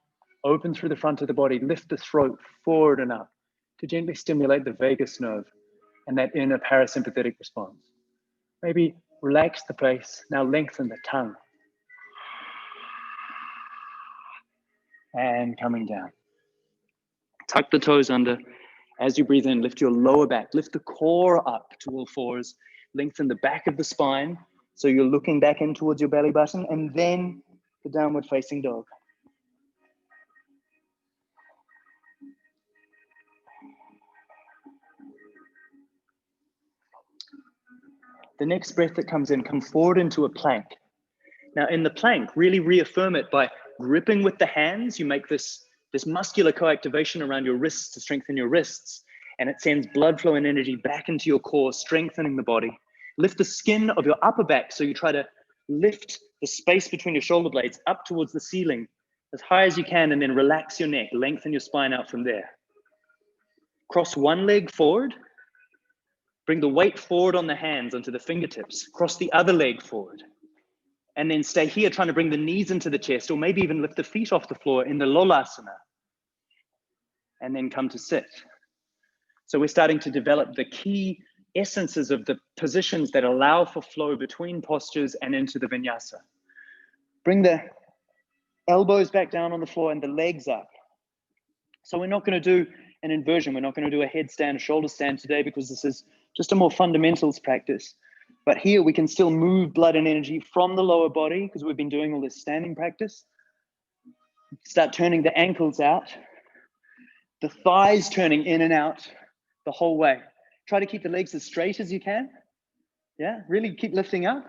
A: open through the front of the body, lift the throat forward and up to gently stimulate the vagus nerve and that inner parasympathetic response. Maybe relax the face, now lengthen the tongue. And coming down. Tuck the toes under. As you breathe in, lift your lower back, lift the core up to all fours, lengthen the back of the spine, so you're looking back in towards your belly button, and then the downward facing dog. The next breath that comes in, come forward into a plank. Now in the plank, really reaffirm it by gripping with the hands. You make this muscular coactivation around your wrists to strengthen your wrists, and it sends blood flow and energy back into your core, strengthening the body. Lift the skin of your upper back, so you try to lift the space between your shoulder blades up towards the ceiling as high as you can, and then relax your neck, lengthen your spine out from there. Cross one leg forward, bring the weight forward on the hands onto the fingertips, cross the other leg forward, and then stay here trying to bring the knees into the chest, or maybe even lift the feet off the floor in the Lolasana, and then come to sit. So we're starting to develop the key essences of the positions that allow for flow between postures and into the Vinyasa. Bring the elbows back down on the floor and the legs up. So we're not going to do an inversion. We're not going to do a headstand, a shoulder stand today, because this is just a more fundamentals practice. But here we can still move blood and energy from the lower body, because we've been doing all this standing practice. Start turning the ankles out, the thighs turning in and out the whole way. Try to keep the legs as straight as you can. Yeah, really keep lifting up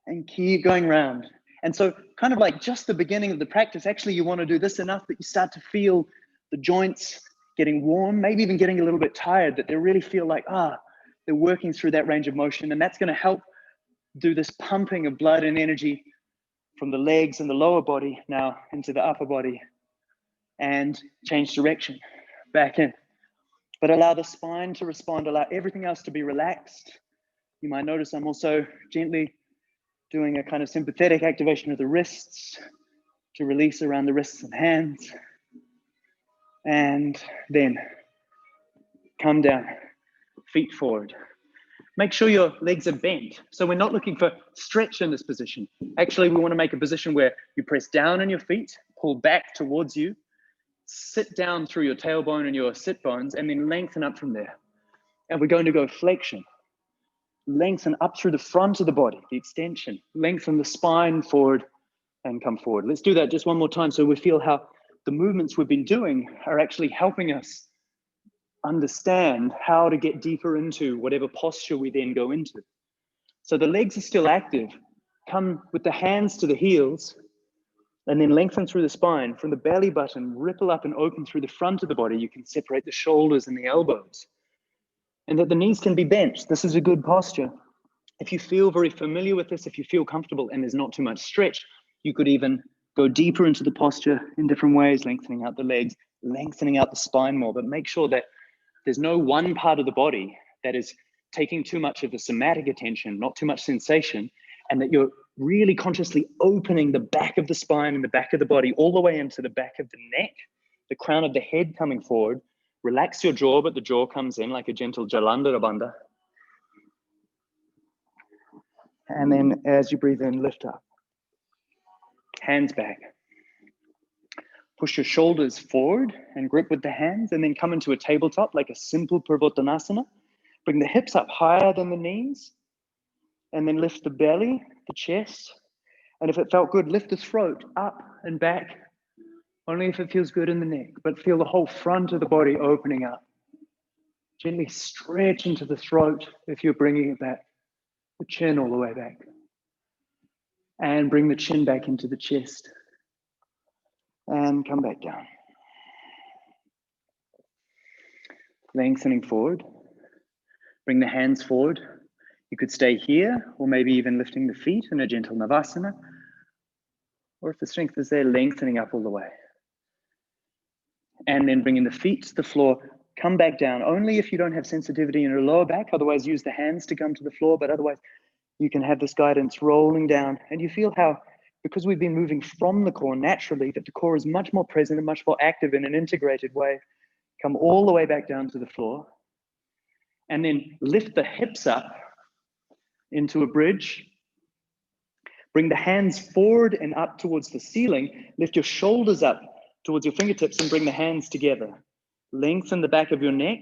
A: and keep going round. And so kind of like just the beginning of the practice, actually you want to do this enough that you start to feel the joints getting warm, maybe even getting a little bit tired, that they really feel like, they're working through that range of motion. And that's going to help do this pumping of blood and energy from the legs and the lower body now into the upper body, and change direction back in. But allow the spine to respond, allow everything else to be relaxed. You might notice I'm also gently doing a kind of sympathetic activation of the wrists to release around the wrists and hands. And then come down, feet forward. Make sure your legs are bent. So we're not looking for stretch in this position. Actually, we want to make a position where you press down on your feet, pull back towards you, sit down through your tailbone and your sit bones, and then lengthen up from there. And we're going to go flexion, lengthen up through the front of the body, the extension. Lengthen the spine forward and come forward. Let's do that just one more time so we feel how the movements we've been doing are actually helping us understand how to get deeper into whatever posture we then go into. So the legs are still active. Come with the hands to the heels and then lengthen through the spine. From the belly button, ripple up and open through the front of the body. You can separate the shoulders and the elbows. And that the knees can be bent. This is a good posture. If you feel very familiar with this, if you feel comfortable and there's not too much stretch, you could even go deeper into the posture in different ways, lengthening out the legs, lengthening out the spine more, but make sure that there's no one part of the body that is taking too much of the somatic attention, not too much sensation, and that you're really consciously opening the back of the spine and the back of the body all the way into the back of the neck, the crown of the head coming forward. Relax your jaw, but the jaw comes in like a gentle Jalandhara Bandha. And then as you breathe in, lift up. Hands back. Push your shoulders forward and grip with the hands, and then come into a tabletop like a simple Purvottanasana. Bring the hips up higher than the knees, and then lift the belly, the chest. And if it felt good, lift the throat up and back, only if it feels good in the neck, but feel the whole front of the body opening up. Gently stretch into the throat if you're bringing it back, the chin all the way back. And bring the chin back into the chest. And come back down. Lengthening forward. Bring the hands forward. You could stay here, or maybe even lifting the feet in a gentle Navasana. Or if the strength is there, lengthening up all the way. And then bringing the feet to the floor. Come back down, only if you don't have sensitivity in your lower back. Otherwise, use the hands to come to the floor. But otherwise, you can have this guidance rolling down. And you feel how, because we've been moving from the core naturally, that the core is much more present and much more active in an integrated way. Come all the way back down to the floor. And then lift the hips up into a bridge. Bring the hands forward and up towards the ceiling. Lift your shoulders up towards your fingertips and bring the hands together. Lengthen the back of your neck.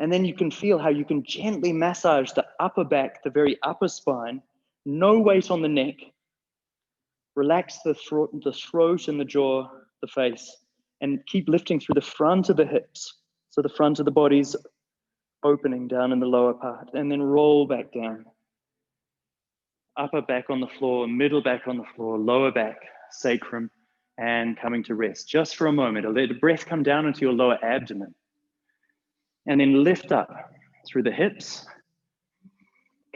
A: And then you can feel how you can gently massage the upper back, the very upper spine. No weight on the neck. Relax the throat and the jaw, the face, and keep lifting through the front of the hips. So the front of the body's opening down in the lower part, and then roll back down. Upper back on the floor, middle back on the floor, lower back, sacrum, and coming to rest. Just for a moment, let the breath come down into your lower abdomen. And then lift up through the hips.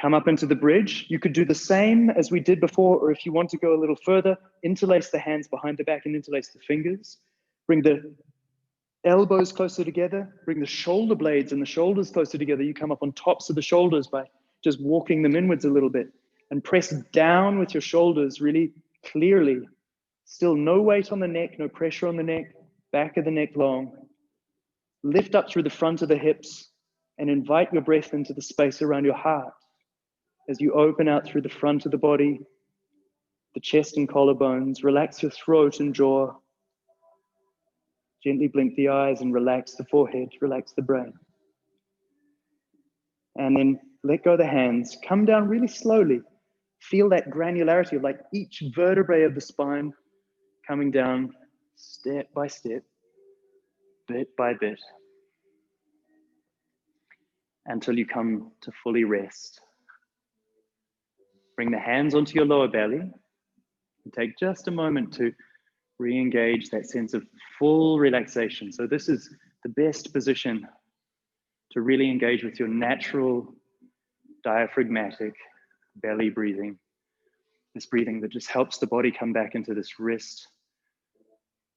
A: Come up into the bridge. You could do the same as we did before, or if you want to go a little further, interlace the hands behind the back and interlace the fingers. Bring the elbows closer together. Bring the shoulder blades and the shoulders closer together. You come up on tops of the shoulders by just walking them inwards a little bit. And press down with your shoulders really clearly. Still no weight on the neck, no pressure on the neck. Back of the neck long. Lift up through the front of the hips and invite your breath into the space around your heart. As you open out through the front of the body, the chest and collarbones, relax your throat and jaw. Gently blink the eyes and relax the forehead, relax the brain. And then let go of the hands. Come down really slowly. Feel that granularity of like each vertebrae of the spine coming down step by step, bit by bit, until you come to fully rest. Bring the hands onto your lower belly and take just a moment to re-engage that sense of full relaxation. So this is the best position to really engage with your natural diaphragmatic belly breathing. This breathing that just helps the body come back into this rest,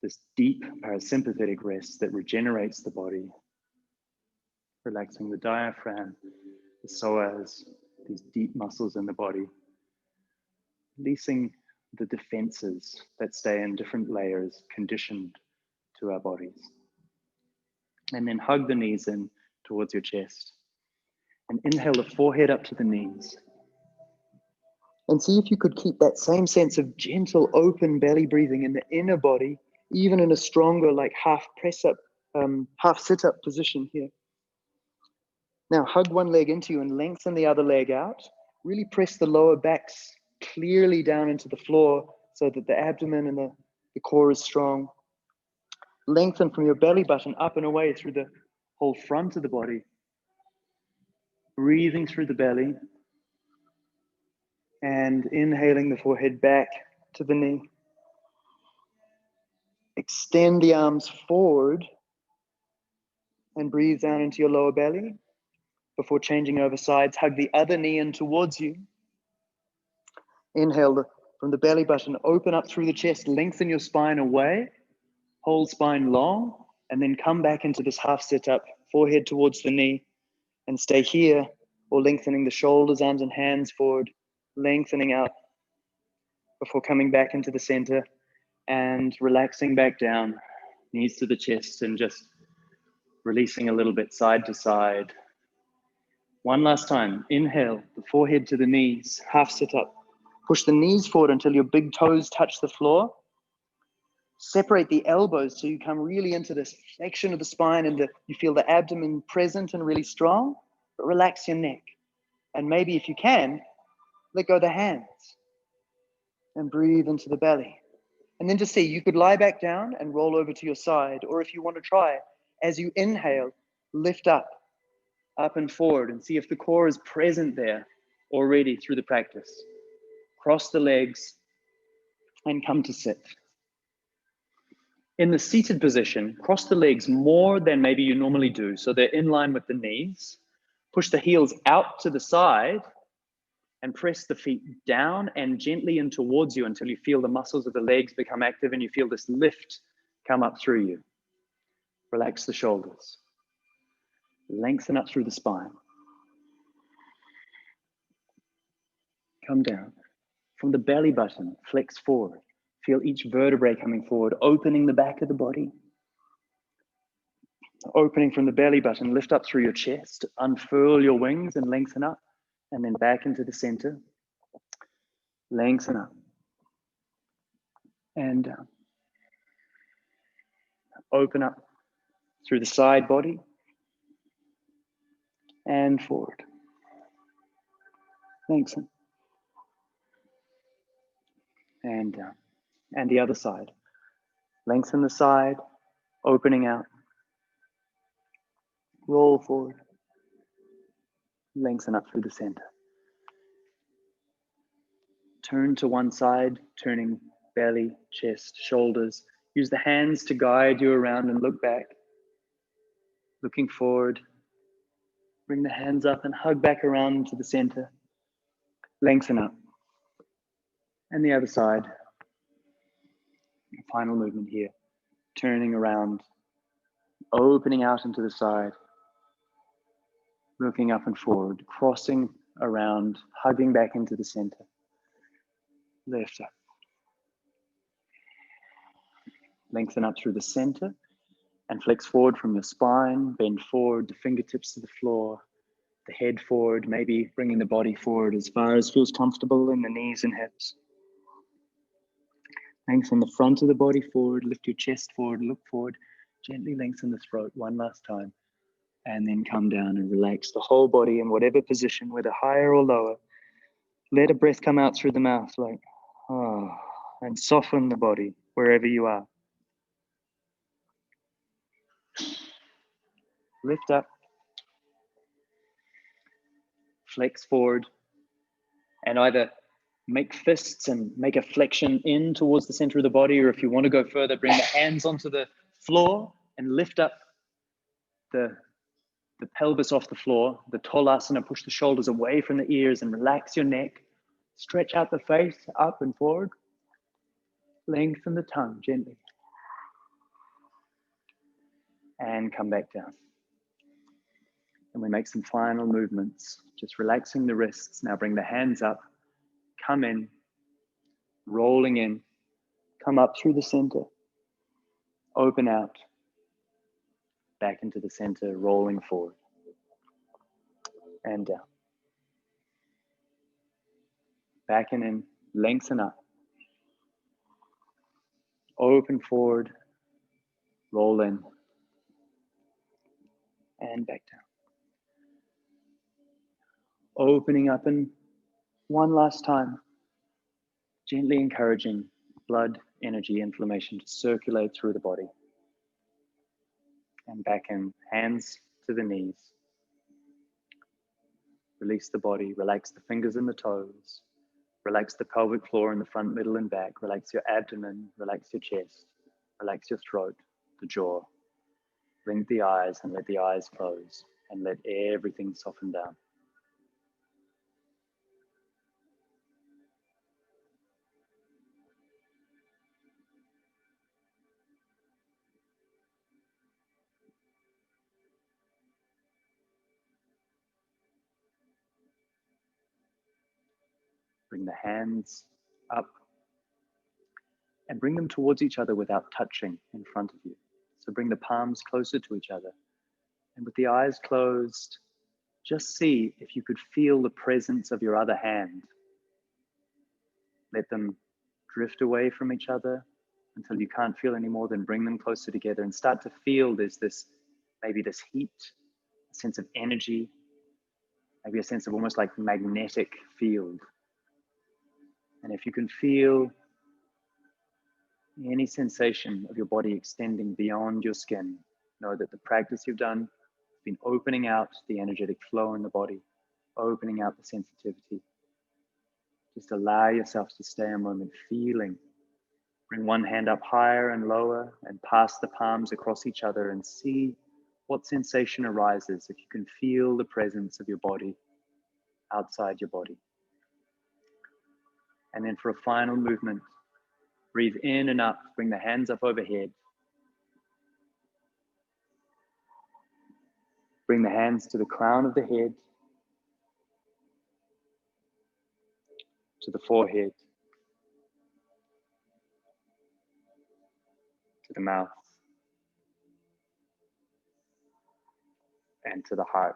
A: this deep parasympathetic rest that regenerates the body, relaxing the diaphragm, the psoas, these deep muscles in the body, releasing the defenses that stay in different layers conditioned to our bodies. And then hug the knees in towards your chest and inhale the forehead up to the knees. And see if you could keep that same sense of gentle open belly breathing in the inner body, even in a stronger like half press up, half sit up position here. Now hug one leg into you and lengthen the other leg out. Really press the lower backs clearly down into the floor so that the abdomen and the core is strong. Lengthen from your belly button up and away through the whole front of the body. Breathing through the belly and inhaling the forehead back to the knee. Extend the arms forward and breathe down into your lower belly. Before changing over sides, hug the other knee in towards you. Inhale from the belly button, open up through the chest, lengthen your spine away, hold spine long, and then come back into this half sit up, forehead towards the knee, and stay here, or lengthening the shoulders, arms, and hands forward, lengthening out before coming back into the center and relaxing back down, knees to the chest, and just releasing a little bit side to side. One last time, inhale, the forehead to the knees, half sit up. Push the knees forward until your big toes touch the floor. Separate the elbows so you come really into this flexion of the spine and you feel the abdomen present and really strong, but relax your neck. And maybe if you can, let go of the hands and breathe into the belly. And then just see, you could lie back down and roll over to your side, or if you want to try, as you inhale, lift up and forward, and see if the core is present there already through the practice. Cross the legs and come to sit. In the seated position, cross the legs more than maybe you normally do, so they're in line with the knees. Push the heels out to the side and press the feet down and gently in towards you until you feel the muscles of the legs become active and you feel this lift come up through you. Relax the shoulders. Lengthen up through the spine. Come down. From the belly button, flex forward. Feel each vertebrae coming forward, opening the back of the body. Opening from the belly button, lift up through your chest, unfurl your wings and lengthen up, and then back into the center. Lengthen up and down. Open up through the side body and forward. Lengthen and down. And the other side. Lengthen the side, opening out. Roll forward. Lengthen up through the center. Turn to one side, turning belly, chest, shoulders. Use the hands to guide you around and look back. Looking forward. Bring the hands up and hug back around to the center. Lengthen up. And the other side. Final movement here. Turning around. Opening out into the side. Looking up and forward. Crossing around. Hugging back into the center. Lift up. Lengthen up through the center and flex forward from your spine. Bend forward, the fingertips to the floor, the head forward, maybe bringing the body forward as far as feels comfortable in the knees and hips. Lengthen the front of the body forward, lift your chest forward, look forward, gently lengthen the throat one last time, and then come down and relax the whole body in whatever position, whether higher or lower. Let a breath come out through the mouth like, oh, and soften the body wherever you are. Lift up, flex forward, and either make fists and make a flexion in towards the center of the body, or if you want to go further, bring the hands onto the floor and lift up the pelvis off the floor, the Dandasana, push the shoulders away from the ears and relax your neck. Stretch out the face up and forward. Lengthen the tongue gently. And come back down. And we make some final movements, just relaxing the wrists. Now bring the hands up, come in, rolling in, come up through the center, open out, back into the center, rolling forward and down. Back and in, lengthen up, open forward, roll in, and back down. Opening up, and one last time, gently encouraging blood, energy, inflammation to circulate through the body. And back in, hands to the knees. Release the body, relax the fingers and the toes. Relax the pelvic floor in the front, middle, and back. Relax your abdomen, relax your chest. Relax your throat, the jaw. Blink the eyes and let the eyes close. And let everything soften down. Bring the hands up and bring them towards each other without touching in front of you. So bring the palms closer to each other. And with the eyes closed, just see if you could feel the presence of your other hand. Let them drift away from each other until you can't feel anymore, then bring them closer together and start to feel there's this, maybe this heat, a sense of energy, maybe a sense of almost like magnetic field. And if you can feel any sensation of your body extending beyond your skin, know that the practice you've done has been opening out the energetic flow in the body, opening out the sensitivity. Just allow yourself to stay a moment feeling. Bring one hand up higher and lower and pass the palms across each other and see what sensation arises if you can feel the presence of your body outside your body. And then for a final movement, breathe in and up, bring the hands up overhead. Bring the hands to the crown of the head, to the forehead, to the mouth, and to the heart.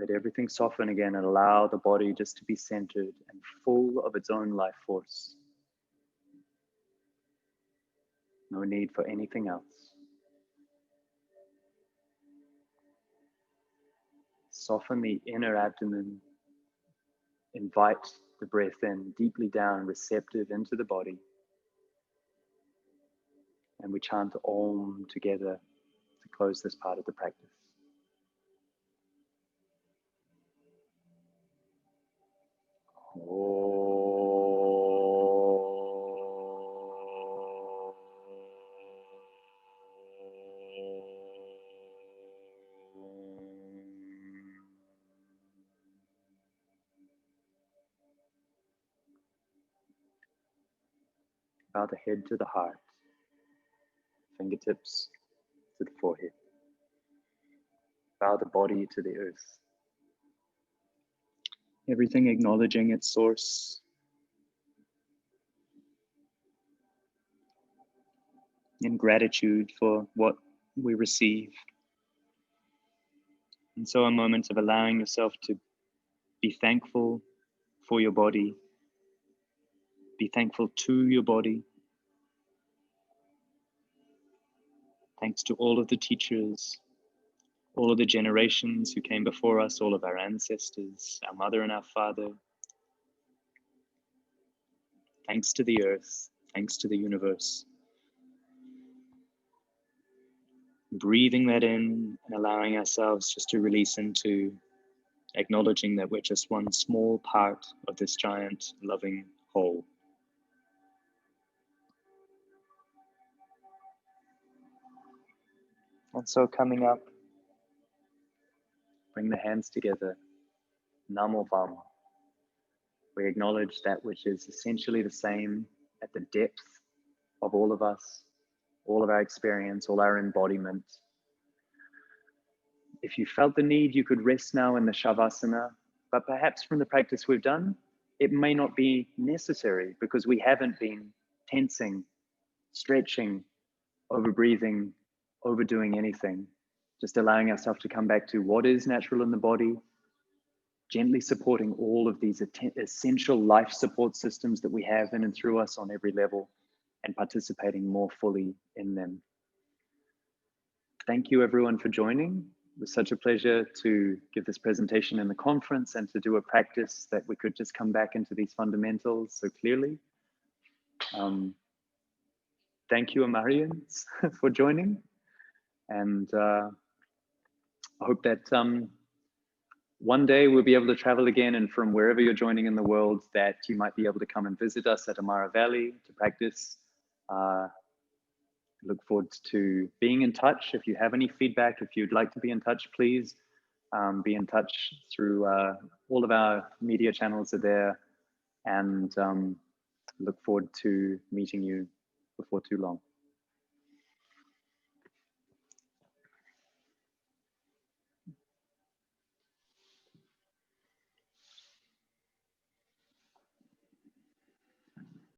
A: Let everything soften again and allow the body just to be centered and full of its own life force. No need for anything else. Soften the inner abdomen. Invite the breath in, deeply down, receptive into the body. And we chant Om together to close this part of the practice. Bow the head to the heart, fingertips to the forehead. Bow the body to the earth. Everything acknowledging its source. In gratitude for what we receive. And so a moment of allowing yourself to be thankful for your body. Be thankful to your body. Thanks to all of the teachers, all of the generations who came before us, all of our ancestors, our mother and our father. Thanks to the earth, thanks to the universe. Breathing that in and allowing ourselves just to release into acknowledging that we're just one small part of this giant loving whole. And so coming up, bring the hands together, Namo Vam. We acknowledge that which is essentially the same at the depth of all of us, all of our experience, all our embodiment. If you felt the need, you could rest now in the Shavasana, but perhaps from the practice we've done, it may not be necessary because we haven't been tensing, stretching, over-breathing, overdoing anything. Just allowing ourselves to come back to what is natural in the body, gently supporting all of these essential life support systems that we have in and through us on every level, and participating more fully in them. Thank you everyone for joining. was such a pleasure to give this presentation in the conference and to do a practice that we could just come back into these fundamentals so clearly. Thank you, Amarians, for joining. And I hope that one day we'll be able to travel again, and from wherever you're joining in the world, that you might be able to come and visit us at Amara Valley to practice. Look forward to being in touch. If you have any feedback, if you'd like to be in touch, please be in touch through all of our media channels are there, and look forward to meeting you before too long.